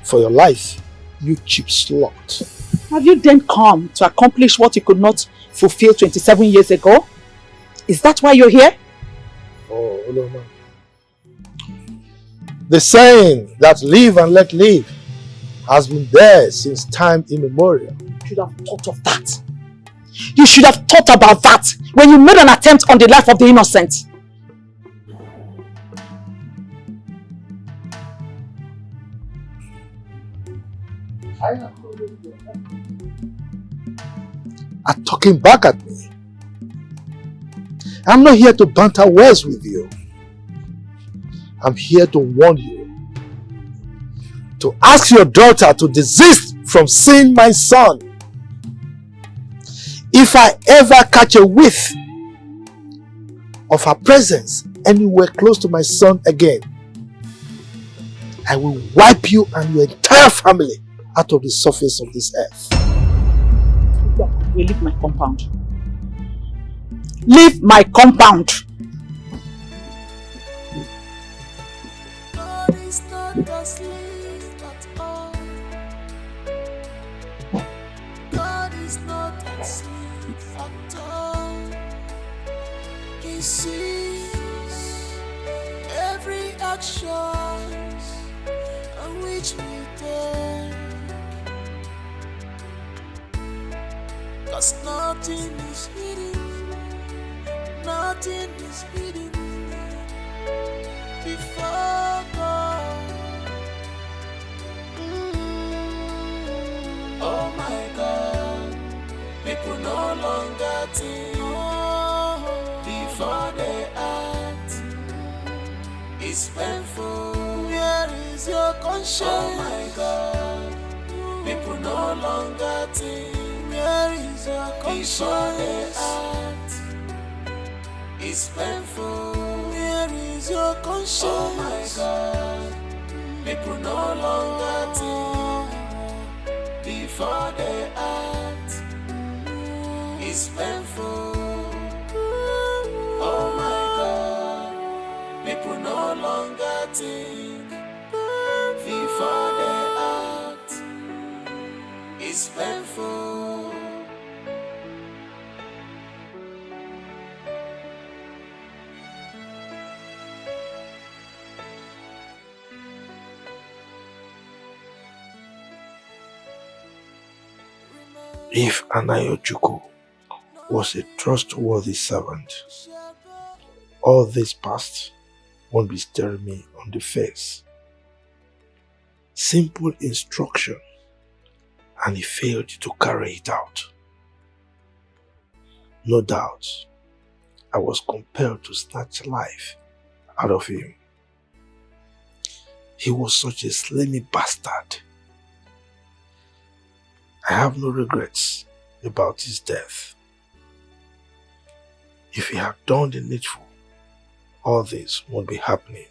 for your life, you cheap slut. Have you then come to accomplish what you could not fulfill 27 years ago? Is that why you're here? Oh, Uloma. The saying that live and let live has been there since time immemorial. You should have thought of that. You should have thought about that when you made an attempt on the life of the innocent. Are talking back at me. I'm not here to banter words with you. I'm here to warn you. To ask your daughter to desist from seeing my son. If I ever catch a whiff of her presence anywhere close to my son again, I will wipe you and your entire family out of the surface of this earth. You leave my compound. Leave my compound! God is not asleep at all. God is not asleep at all. He sees every action on which we take. 'Cause nothing is hidden. Nothing is hidden before God. Oh my God, people no longer think before they act. It's painful. Where is your conscience? Oh my God, people no longer think. Where is your conscience? Before they act. It's painful. Where is your conscience? Oh my God, people no longer think before they act. It's painful. Oh my God, people no longer think before they act. It's painful. If Anayojuku was a trustworthy servant, all this past won't be staring me on the face. Simple instruction, and he failed to carry it out. No doubt, I was compelled to snatch life out of him. He was such a slimy bastard. I have no regrets about his death. If he had done the needful, all this won't be happening.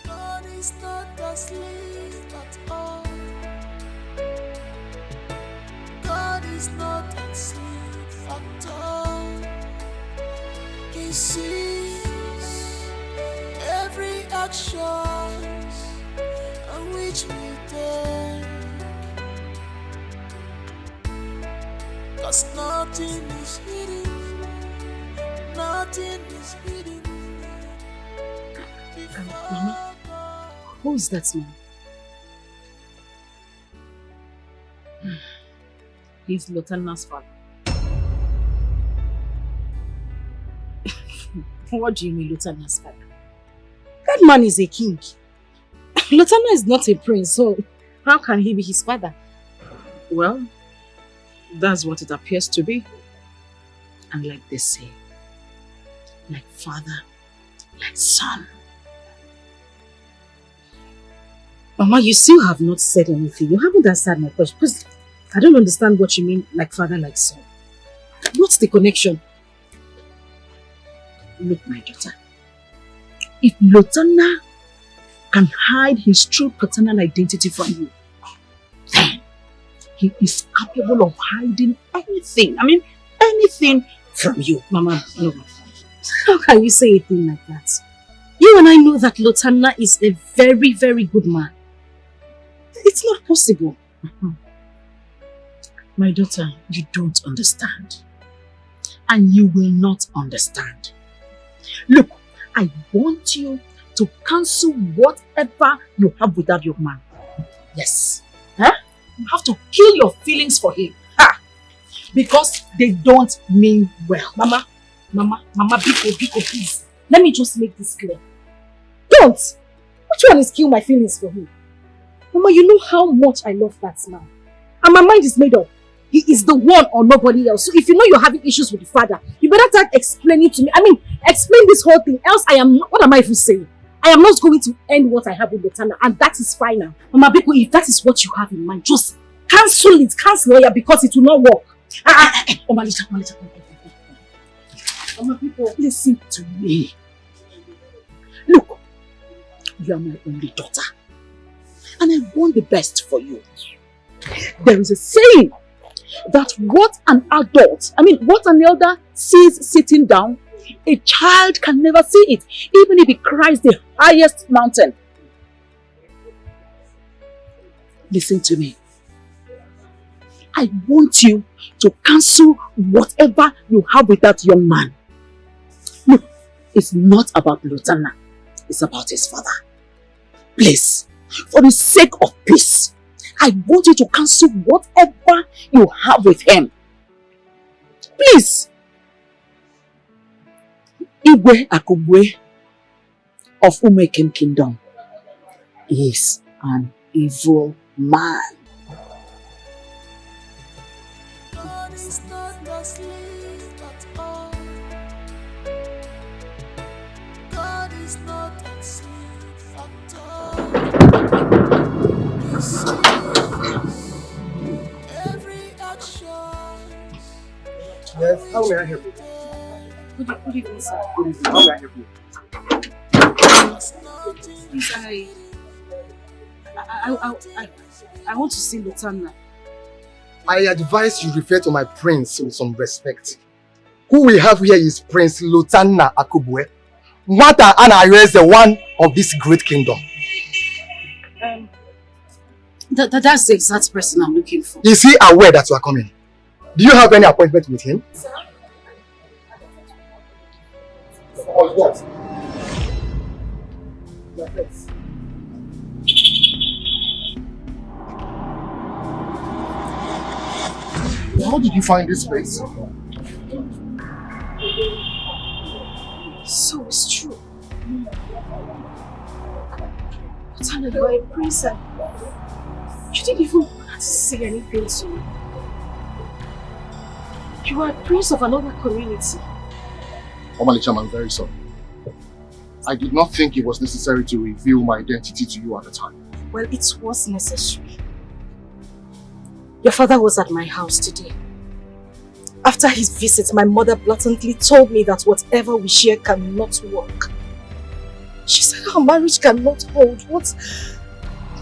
God is not asleep at all. God is not asleep at all. He sees every action on which we take. 'Cause nothing is hidden. Nothing is hidden. Mama, who is that man? He's Lotana's father. What do you mean, Lotana's father? That man is a king. Lotana is not a prince, so how can he be his father? Well, that's what it appears to be. And like they say, like father, like son. Mama, you still have not said anything. You haven't answered my question. Because I don't understand what you mean, like father, like son. What's the connection? Look, my daughter. If Lotana can hide his true paternal identity from you, then he is capable of hiding anything. I mean, anything from you. Mama, no. How can you say a thing like that? You and I know that Lotana is a very, very good man. It's not possible. My daughter, you don't understand. And you will not understand. Look, I want you to cancel whatever you have with that young man. Yes. Huh? You have to kill your feelings for him. Ha! Because they don't mean well. Mama, Biko, please. Let me just make this clear. Don't! Which one is kill my feelings for him? Mama, you know how much I love that man. And my mind is made up. He is the one or nobody else. So if you know you're having issues with the father, you better start explaining to me. I mean, explain this whole thing. Else I am not, what am I even saying? I am not going to end what I have with Lotana, and that is final. Mama Biko, if that is what you have in mind, just cancel it. Cancel it because it will not work. Malisha. Mama Biko, listen to me. Look, You are my only daughter. And I want the best for you. There is a saying that what an elder sees sitting down, a child can never see it, even if he cries the highest mountain. Listen to me. I want you to cancel whatever you have with that young man. Look, it's not about Lutana. It's about his father. Please, for the sake of peace, I want you to cancel whatever you have with him. Please. Igwe Akubwe of Umekem Kingdom is an evil man. God is not asleep at all. God is not asleep at all. He sees every action. Yes, how may I help you? Good evening, sir. Good evening, how may I help you? Please, I want to see Lutana. I advise you refer to my prince with some respect. Who we have here is Prince Lutana Akubwe. Mata Ana is the one of this great kingdom. That's the exact person I'm looking for. Is he aware that you are coming? Do you have any appointment with him? Or what? How did you find this place? So it's true. Lutana, you are a prince and you didn't even have to say anything to me. You are a prince of another community. Omalicham, I'm very sorry. I did not think it was necessary to reveal my identity to you at the time. Well, it was necessary. Your father was at my house today. After his visit, my mother blatantly told me that whatever we share cannot work. She said our marriage cannot hold. What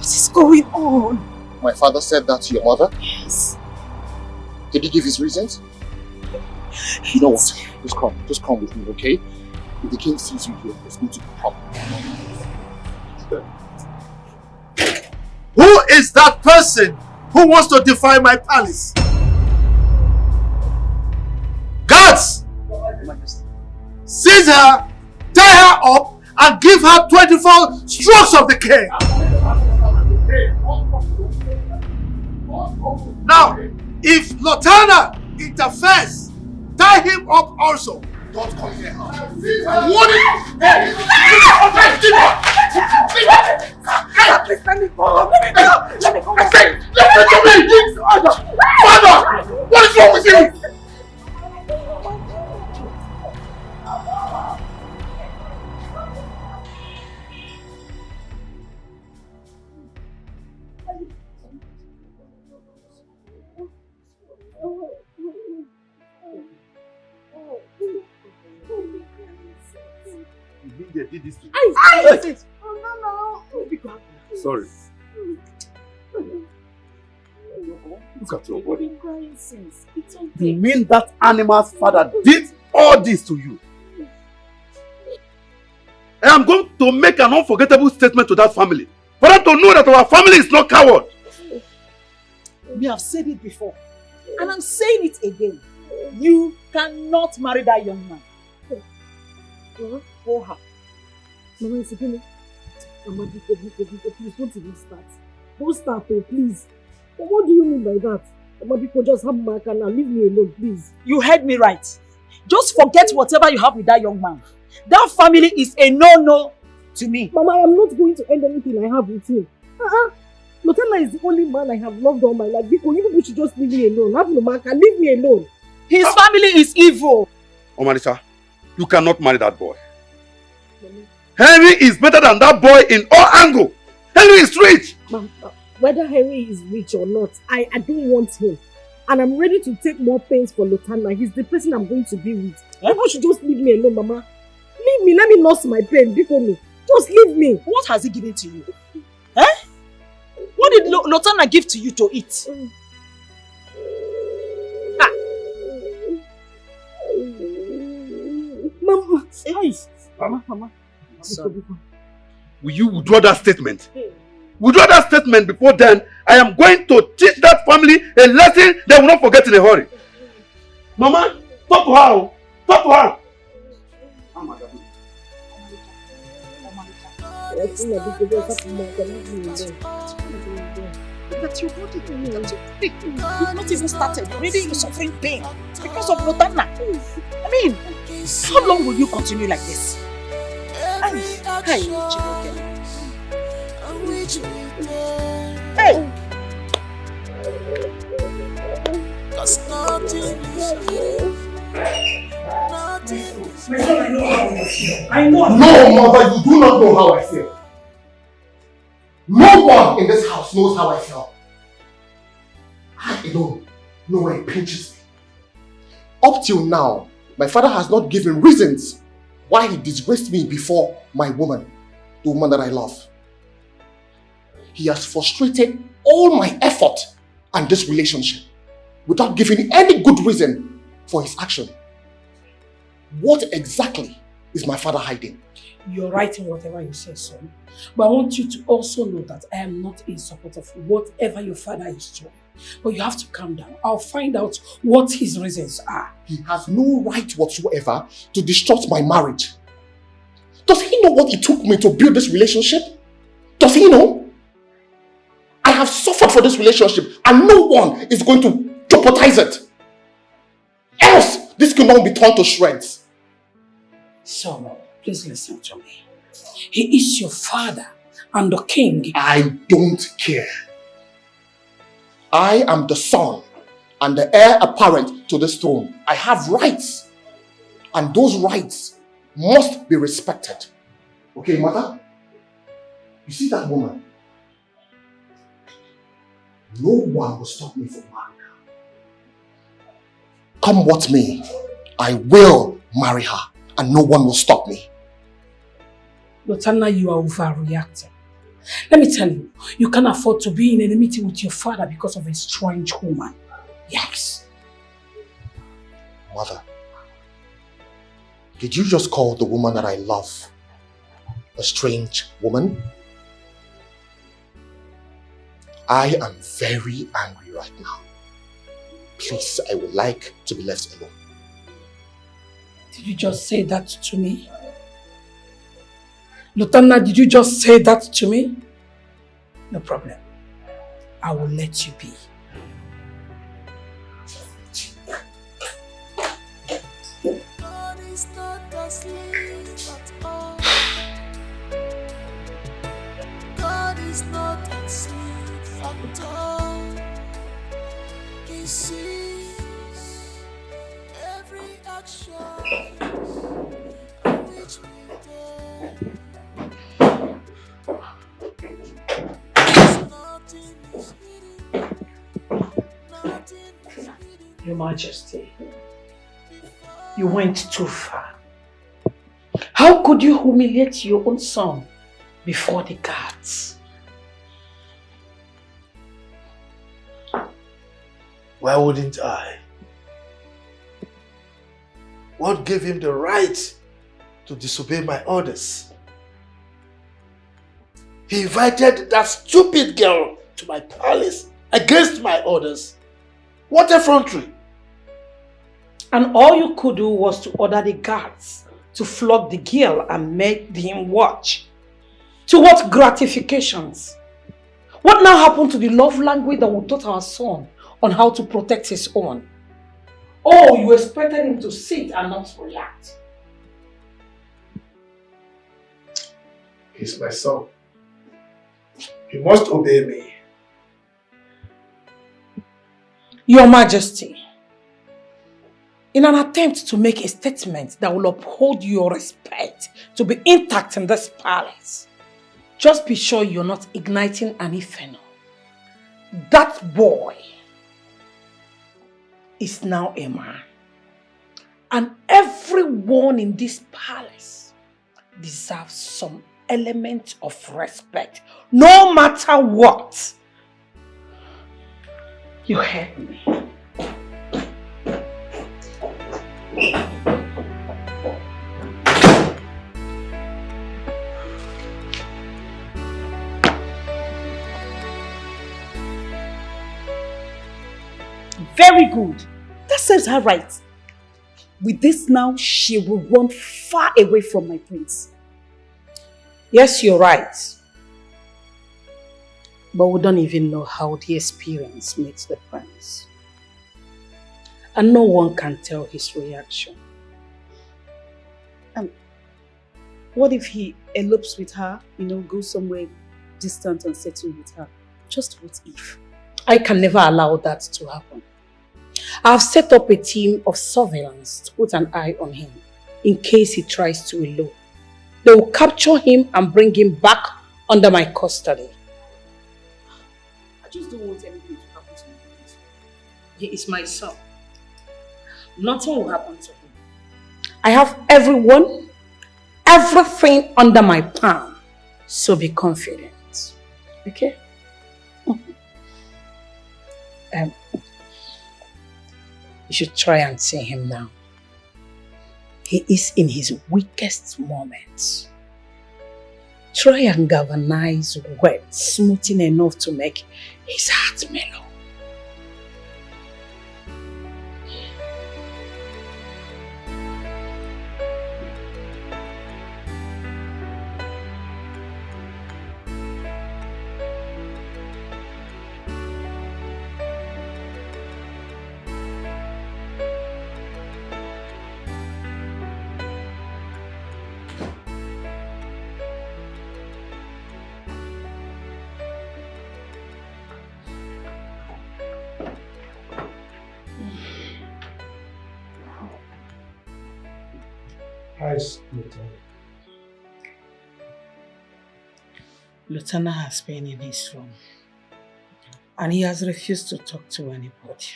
is going on? My father said that to your mother? Yes. Did he give his reasons? You know what? Just come with me, okay? If the king sees you here, there's going to be a problem. Who is that person who wants to defy my palace? Guards! Seize her, tie her up, and give her 24 strokes of the cane. Now, if Lutana interferes, tie him up also. Don't come here. I want it. Hey! Please let me go. Let me go. I said, listen to me. Father, what is wrong with you? They did this to you. I did it. Oh, no. Sorry. Look at your body. You mean that animal's father did all this to you? I am going to make an unforgettable statement to that family. For them to know that our family is not coward. We have said it before. And I'm saying it again. You cannot marry that young man. Go her. Mama, it's okay. Mama, please don't even start. Don't start, please. But what do you mean by that? Mama, because just have my car now. Leave me alone, please. You heard me right. Just forget whatever you have with that young man. That family is a no-no to me. Mama, I am not going to end anything I have with him. Lutana is the only man I have loved all my life. Because you people should just leave me alone. Have no man can leave me alone. His family is evil. Omanisha, you cannot marry that boy. Henry is better than that boy in all angles. Henry is rich. Mom, whether Henry is rich or not, I don't want him. And I'm ready to take more pains for Lutana. He's the person I'm going to be with. People should just leave me alone, Mama. Leave me. Let me nurse my pain. Just Just leave me. What has he given to you? Eh? What did Lotana give to you to eat? Mama. Hey. Mama. Will you withdraw that statement? Withdraw that statement before then. I am going to teach that family a lesson they will not forget in a hurry. Mama, talk to her. Talk to her. That's your body. That's your body. You've not even started. Already you're suffering pain because of Lotana. I mean, how long will you continue like this? Hey! Cause nothing is real. My son, I know how I feel. I know. No, mother, you do not know how I feel. No one in this house knows how I feel. I alone know where it pinches me. Up till now, my father has not given reasons why he disgraced me before my woman, the woman that I love. He has frustrated all my effort and this relationship without giving any good reason for his action. What exactly is my father hiding? You're right in whatever you say, son. But I want you to also know that I am not in support of whatever your father is doing. But you have to calm down. I'll find out what his reasons are. He has no right whatsoever to disrupt my marriage. Does he know what it took me to build this relationship? Does he know? I have suffered for this relationship and no one is going to jeopardize it. Else, this cannot be torn to shreds. So, please listen to me. He is your father and the king. I don't care. I am the son and the heir apparent to this throne. I have rights. And those rights must be respected. Okay, mother? You see that woman? No one will stop me from marrying her. Come what may, I will marry her and no one will stop me. Lotana, you are overreacting. Let me tell you, you can't afford to be in enmity with your father because of a strange woman. Yes. Mother, did you just call the woman that I love a strange woman? I am very angry right now. Please, I would like to be left alone. Did you just say that to me? Lotana, did you just say that to me? No problem. I will let you be. God is not asleep at all. God is not asleep at all. He sees every action which we do. Your Majesty, you went too far. How could you humiliate your own son before the gods? Why wouldn't I? What gave him the right to disobey my orders? He invited that stupid girl to my palace against my orders. What effrontery! And all you could do was to order the guards to flog the girl and make him watch. To what gratifications? What now happened to the love language that we taught our son on how to protect his own? Oh, you expected him to sit and not react. He's my son. He must obey me. Your Majesty, in an attempt to make a statement that will uphold your respect to be intact in this palace, just be sure you're not igniting an inferno. That boy is now a man. And everyone in this palace deserves some element of respect, no matter what. You heard me. Very good. That serves her right. With this now, she will run far away from my prince. Yes, you're right. But we don't even know how the experience meets the prince. And no one can tell his reaction. What if he elopes with her, goes somewhere distant and settle with her? Just what if? I can never allow that to happen. I've set up a team of surveillance to put an eye on him in case he tries to elope. They will capture him and bring him back under my custody. I just don't want anything to happen to him. He is my son. Nothing will happen to him. I have everything under my palm. So be confident. Okay? You should try and see him now. He is in his weakest moments. Try and galvanize words smoothing enough to make his heart mellow. Lieutenant has been in his room and he has refused to talk to anybody.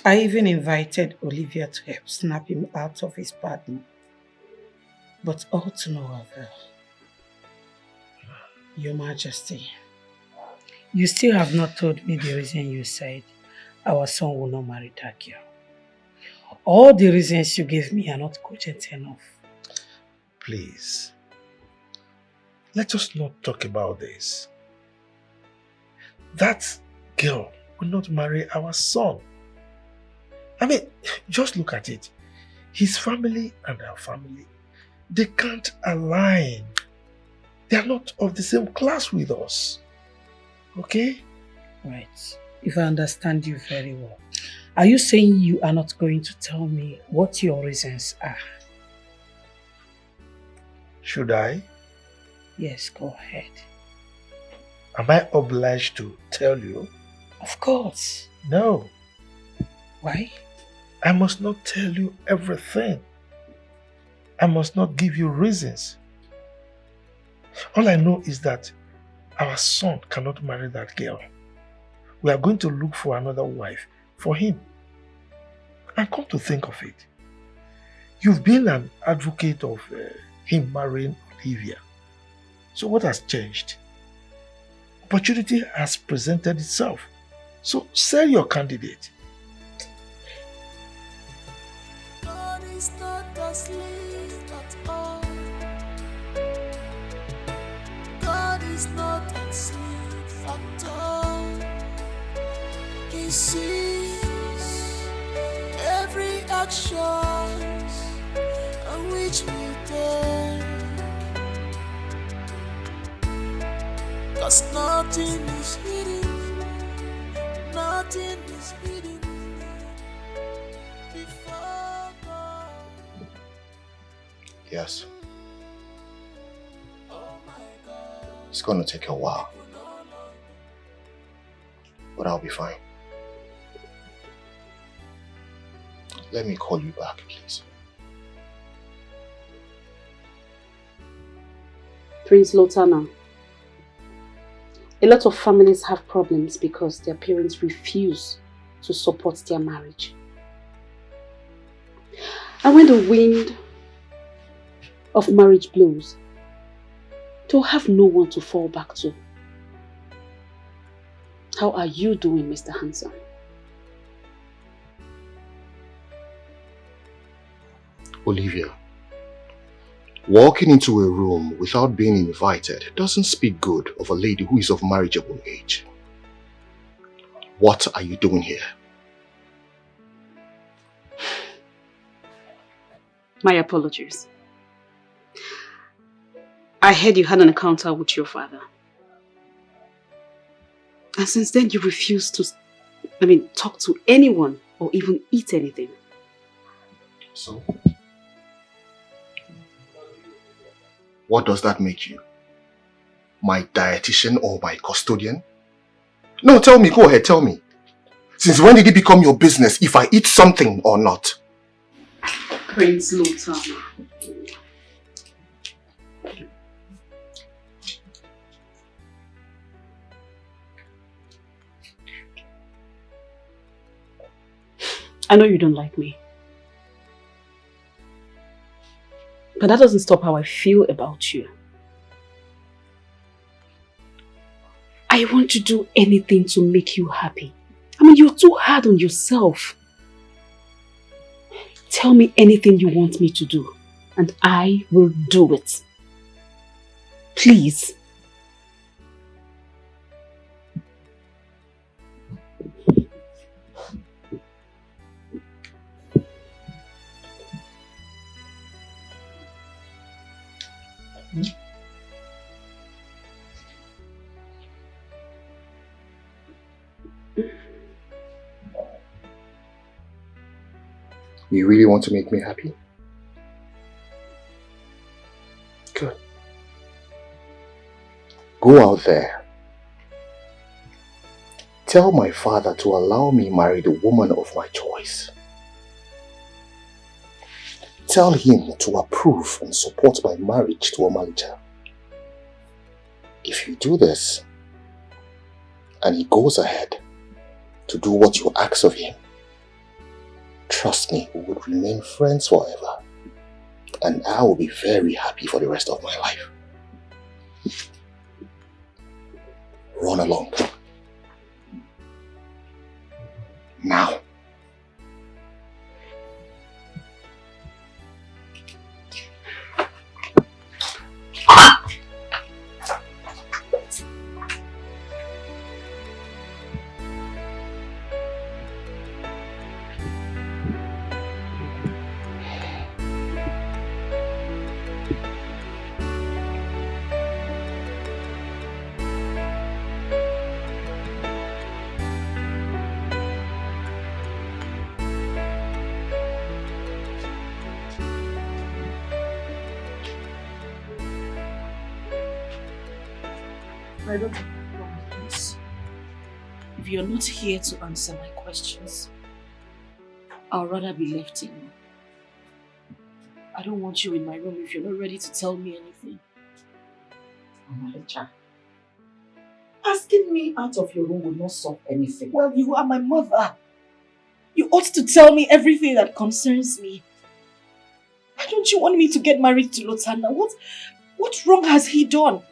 I even invited Olivia to help snap him out of his bad mood, but all to no avail. Your Majesty, you still have not told me the reason you said our son will not marry that girl. All the reasons you gave me are not cogent enough. Please, let us not talk about this. That girl will not marry our son. I mean, just look at it. His family and our family, they can't align. They are not of the same class with us. Okay? Right. If I understand you very well, are you saying you are not going to tell me what your reasons are? Should I? Yes, go ahead. Am I obliged to tell you? Of course. No. Why? I must not tell you everything. I must not give you reasons. All I know is that our son cannot marry that girl. We are going to look for another wife for him. And come to think of it, you've been an advocate of him marrying Olivia. So what has changed? Opportunity has presented itself. So sell your candidate. God is not asleep at all. God is not asleep at all. He sees every action on which we take. 'Cause nothing is hidden, nothing is hidden before God. Yes. It's going to take a while. But I'll be fine. Let me call you back, please. Prince Lotana, a lot of families have problems because their parents refuse to support their marriage. And when the wind of marriage blows, to have no one to fall back to. How are you doing, Mr. Handsome? Olivia, walking into a room without being invited doesn't speak good of a lady who is of marriageable age. What are you doing here? My apologies. I heard you had an encounter with your father. And since then you refuse to, talk to anyone or even eat anything. So? What does that make you? My dietitian or my custodian? No, tell me, go ahead, tell me. Since when did it become your business if I eat something or not? Prince Lothar. I know you don't like me. But that doesn't stop how I feel about you. I want to do anything to make you happy. You're too hard on yourself. Tell me anything you want me to do, and I will do it. Please. You really want to make me happy? Good. Go out there. Tell my father to allow me marry the woman of my choice. Tell him to approve and support my marriage to Omalicha. If you do this, and he goes ahead to do what you ask of him, trust me, we would remain friends forever. And I will be very happy for the rest of my life. Run along. Now. I don't have please. If you're not here to answer my questions, I'll rather be left alone. I don't want you in my room if you're not ready to tell me anything. Omalicha, asking me out of your room will not solve anything. Well, you are my mother. You ought to tell me everything that concerns me. Why don't you want me to get married to Lotana? What wrong has he done?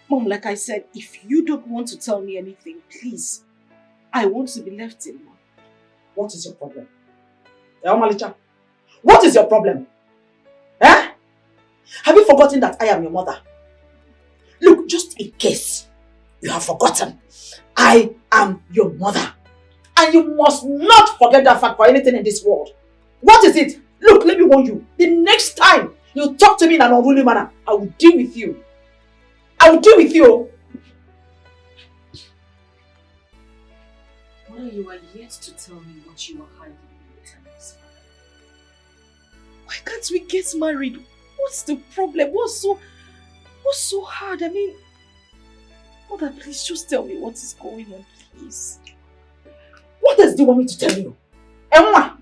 Mom, like I said, if you don't want to tell me anything, please, I want to be left alone. What is your problem? Omalicha, what is your problem? Eh? Have you forgotten that I am your mother? Look, just in case you have forgotten, I am your mother. And you must not forget that fact for anything in this world. What is it? Look, let me warn you. The next time you talk to me in an unruly manner, I will deal with you. I will deal with you. Mother, you are yet to tell me what you are hiding in your times. Why can't we get married? What's the problem? What's so hard? Mother, please just tell me what is going on, please. What else do you want me to tell you? Emma,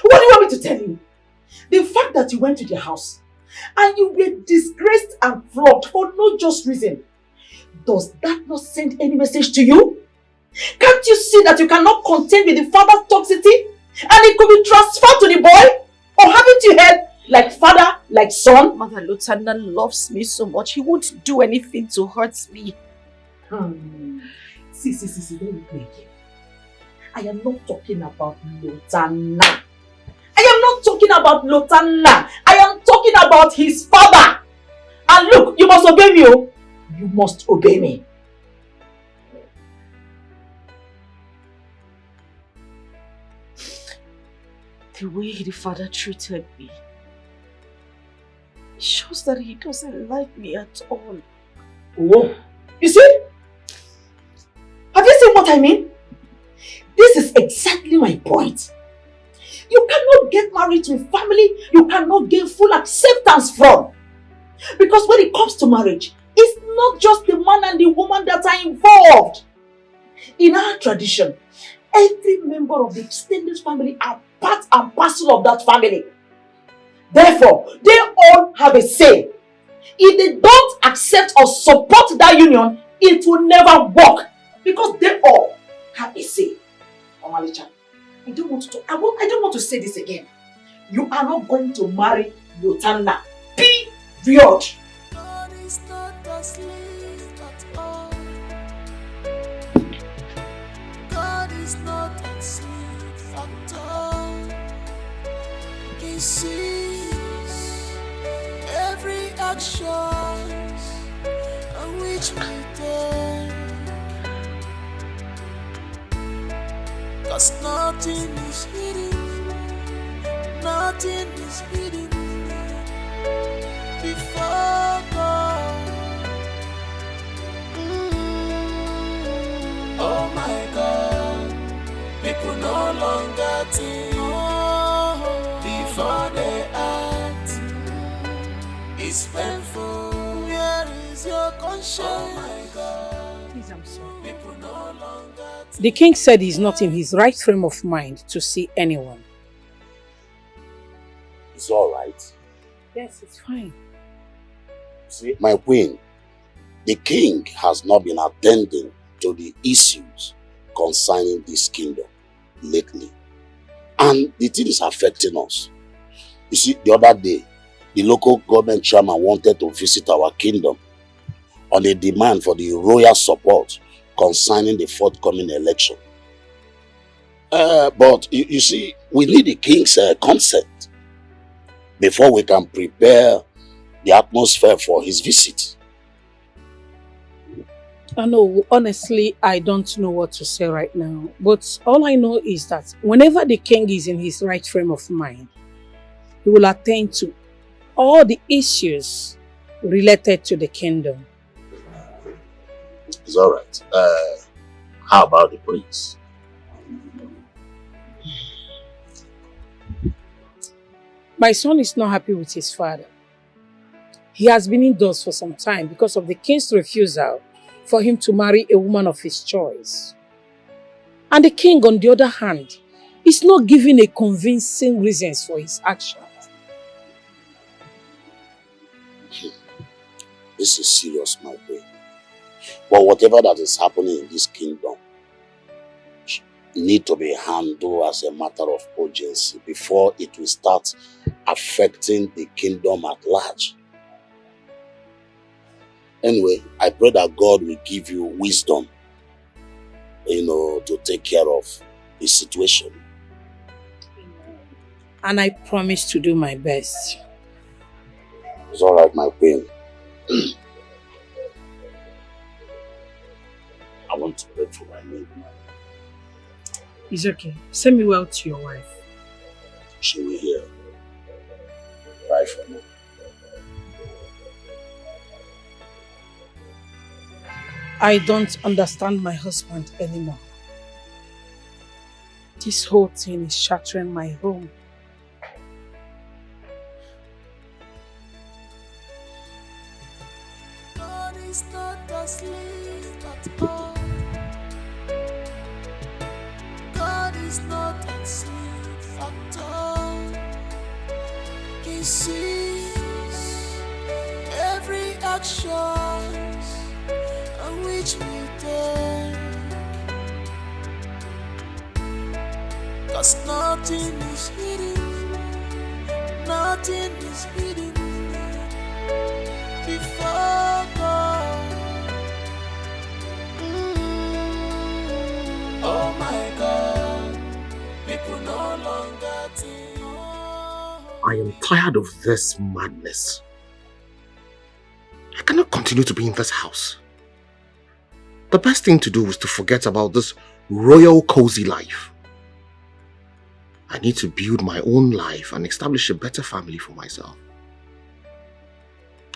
what do you want me to tell you? The fact that you went to their house and you were disgraced and flogged for no just reason, does that not send any message to you? Can't you see that you cannot contend with the father's toxicity and it could be transferred to the boy? Or haven't you heard Like father, like son. Mother, Lieutenant loves me so much. He won't do anything to hurt me. See, don't look me again. I am not talking about Lieutenant. I am not talking about Lieutenant. I am talking about his father. And look, you must obey me, oh. You must obey me. The way the father treated me, it shows that he doesn't like me at all. Oh, you see? Have you seen what I mean? This is exactly my point. You cannot get married to a family you cannot gain full acceptance from. Because when it comes to marriage, it's not just the man and the woman that are involved. In our tradition, every member of the extended family are part and parcel of that family. Therefore, they all have a say. If they don't accept or support that union, it will never work. Because they all have a say. Omalicha, I don't want to say this again. You are not going to marry Lieutenant. Period. God is not asleep at all. God is not asleep at all. He sees every action on which we take. 'Cause nothing is hidden, nothing is hidden before God. Oh my God, people no longer think before they act. It's painful. Where is your conscience? Oh my God, Please, I'm sorry. people no longer think. The king said he's not in his right frame of mind to see anyone. It's all right. Yes, it's fine. See, my queen, the king has not been attending to the issues concerning this kingdom lately. And the thing is affecting us. You see, the other day, the local government chairman wanted to visit our kingdom on a demand for the royal support concerning the forthcoming election. But you see, we need the king's consent before we can prepare the atmosphere for his visit. I know, honestly, I don't know what to say right now. But all I know is that whenever the king is in his right frame of mind, he will attend to all the issues related to the kingdom. It's all right. How about the prince? My son is not happy with his father. He has been indoors for some time because of the king's refusal for him to marry a woman of his choice. And the king, on the other hand, is not giving a convincing reasons for his actions. This is serious, my boy. But whatever that is happening in this kingdom need to be handled as a matter of urgency before it will start affecting the kingdom at large. Anyway, I pray that God will give you wisdom, to take care of the situation. And I promise to do my best. It's all right, my queen. I want to pray for my maid. It's okay. Send me well to your wife. She will hear. Pray for me. I don't understand my husband anymore. This whole thing is shattering my home. God is not asleep at all. God is not asleep at all. He sees every action on which we take. 'Cause nothing is hidden, nothing is hidden before God. Oh my God, people no longer think. I am tired of this madness. I cannot continue to be in this house. The best thing to do is to forget about this royal cozy life. I need to build my own life and establish a better family for myself.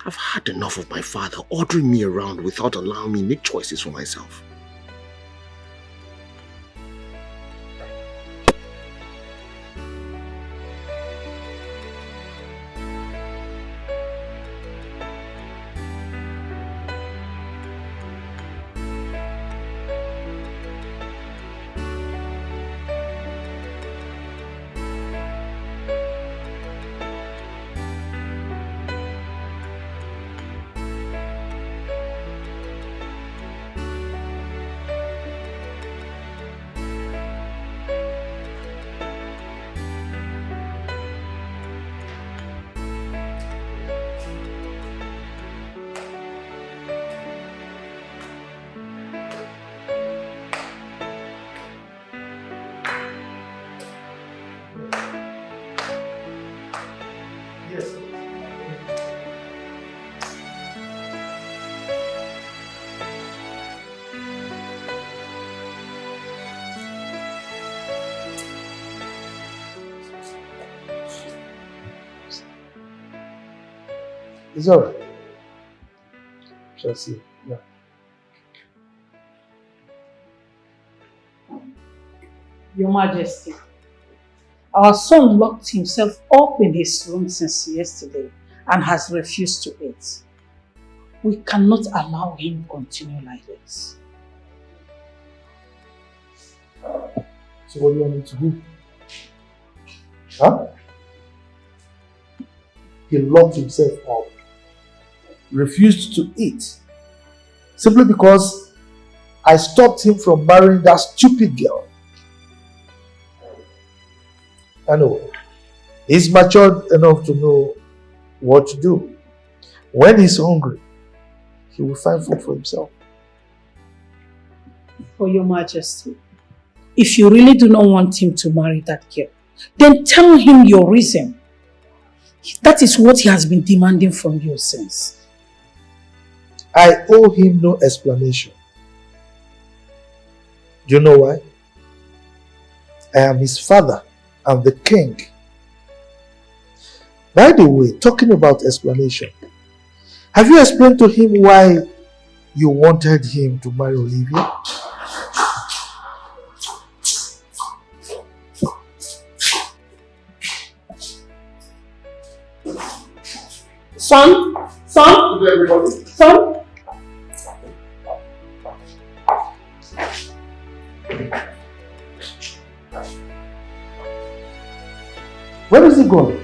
I've had enough of my father ordering me around without allowing me to make choices for myself. It's alright. Shall see. Yeah. Your Majesty, our son locked himself up in his room since yesterday and has refused to eat. We cannot allow him continue like this. So what do you want me to do? Huh? He locked himself up, refused to eat, simply because I stopped him from marrying that stupid girl. Anyway, he's matured enough to know what to do. When he's hungry, he will find food for himself. For Your Majesty, if you really do not want him to marry that girl, then tell him your reason. That is what he has been demanding from you since. I owe him no explanation. Do you know why? I am his father and the king. By the way, talking about explanation, have you explained to him why you wanted him to marry Olivia? Son? Son? Good day, everybody. Son? Where is he going?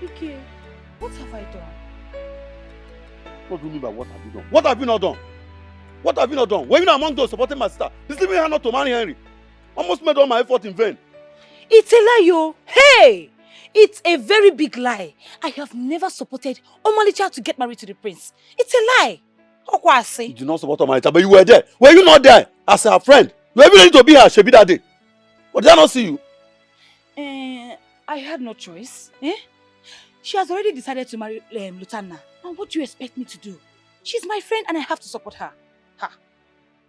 Ike, what have I done? What do you mean by what have you done? What have you not done? What have you not done? Were you not among those supporting my sister? Deceiving her not to marry Henry? Almost made all my effort in vain. It's a lie, yo. Hey! It's a very big lie. I have never supported Omalicha to get married to the prince. It's a lie. You did not support Omalicha, but you were there. Were you not there as her friend? You were even ready to be her Shebi that day. But did I not see you? I had no choice. She has already decided to marry Lutana. And what do you expect me to do? She's my friend and I have to support her.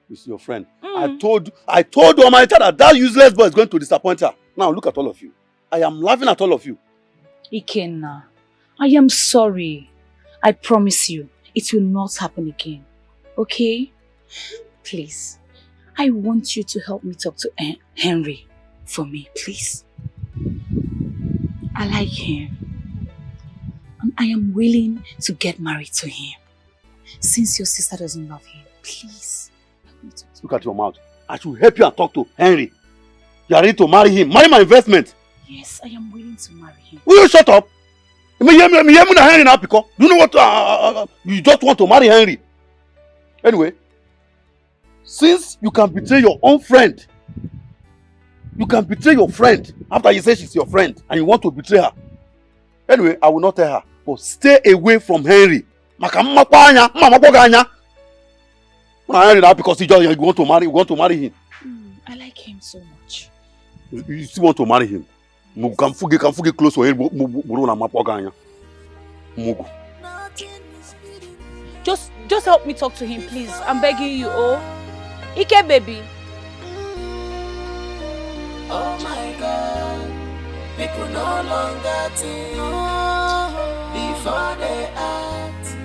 It's your friend. I told Omalicha that useless boy is going to disappoint her. Now look at all of you. I am laughing at all of you. Ikenna, I am sorry. I promise you, it will not happen again. Okay? Please, I want you to help me talk to Henry for me, please. I like him. And I am willing to get married to him. Since your sister doesn't love him, please. Look at your mouth. I should help you and talk to Henry. You are ready to marry him. Marry my investment. Yes, I am willing to marry him. Will you shut up? Henry now, because you know what? You just want to marry Henry. Anyway, since you can betray your own friend, you can betray your friend after you say she's your friend and you want to betray her. Anyway, I will not tell her, but stay away from Henry. Henry now because you want to marry him. I like him so much. You still want to marry him? Can forget close to him. Just help me talk to him, please. I'm begging you, oh. Ike, baby. Oh my God, people no longer think before they act.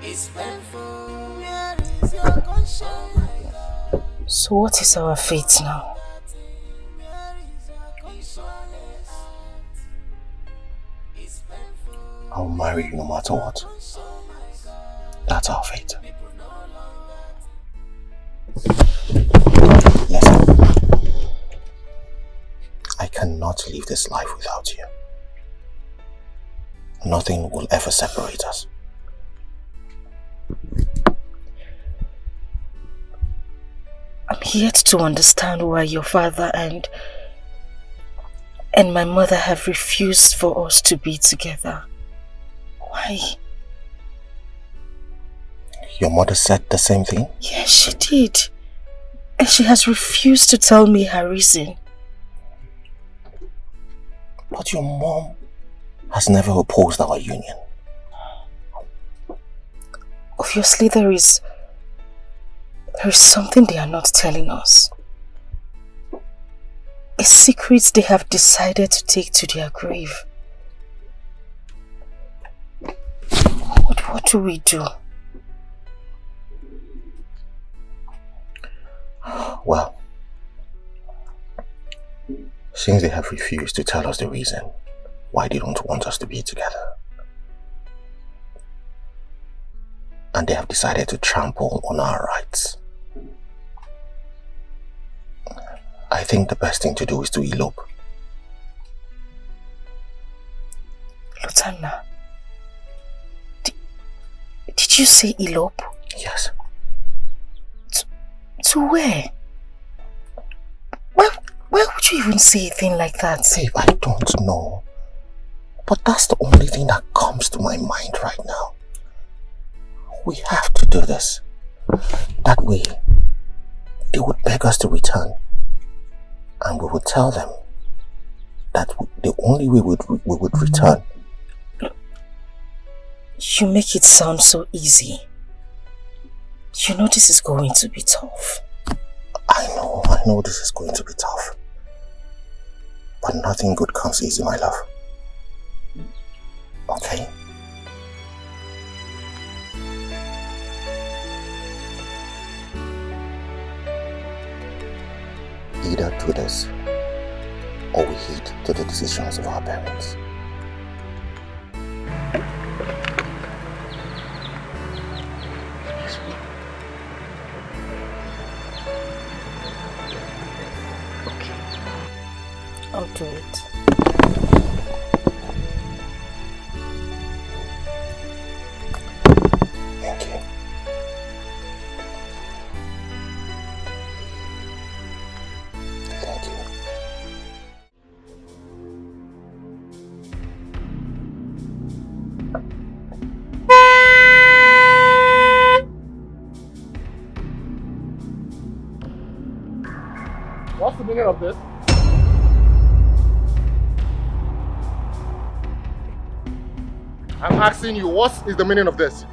It's painful. Where is your conscience? So what is our fate now? I'll marry you no matter what. That's our fate. Listen, I cannot live this life without you. Nothing will ever separate us. I'm yet to understand why your father and my mother have refused for us to be together. Why? Your mother said the same thing? Yes, she did. And she has refused to tell me her reason. But your mom has never opposed our union. Obviously there is something they are not telling us. A secret they have decided to take to their grave. What do we do? Well, since they have refused to tell us the reason why they don't want us to be together, and they have decided to trample on our rights, I think the best thing to do is to elope. Lotanna, did you say elope? Yes. To where? Why would you even say a thing like that? Babe, I don't know. But that's the only thing that comes to my mind right now. We have to do this. That way, they would beg us to return. And we would tell them that the only way we would return. You make it sound so easy. You know this is going to be tough. I know this is going to be tough. But nothing good comes easy, my love. Okay? Either do this, or we heed to the decisions of our parents. I'll do it. Thank you. Thank you. What's the meaning of this? I'm asking you, what is the meaning of this?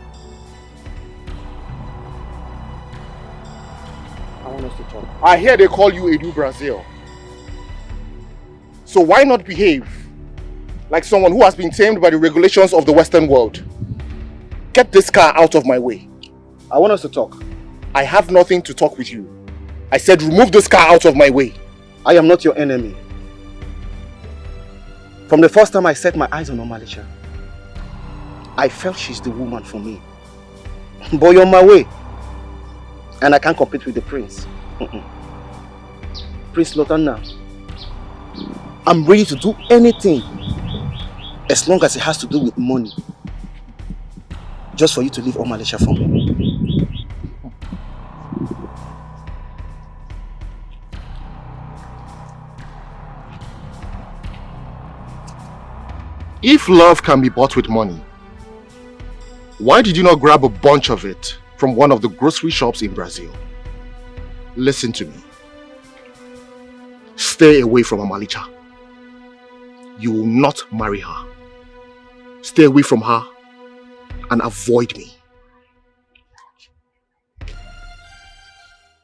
I want us to talk. I hear they call you Edu Brazil. So why not behave like someone who has been tamed by the regulations of the Western world? Get this car out of my way. I want us to talk. I have nothing to talk with you. I said remove this car out of my way. I am not your enemy. From the first time I set my eyes on Omalicha, I felt she's the woman for me. But you're on my way. And I can't compete with the prince. Prince Lotanna, I'm ready to do anything as long as it has to do with money. Just for you to leave Omalicha for me. If love can be bought with money, why did you not grab a bunch of it from one of the grocery shops in Brazil? Listen to me. Stay away from Omalicha. You will not marry her. Stay away from her and avoid me.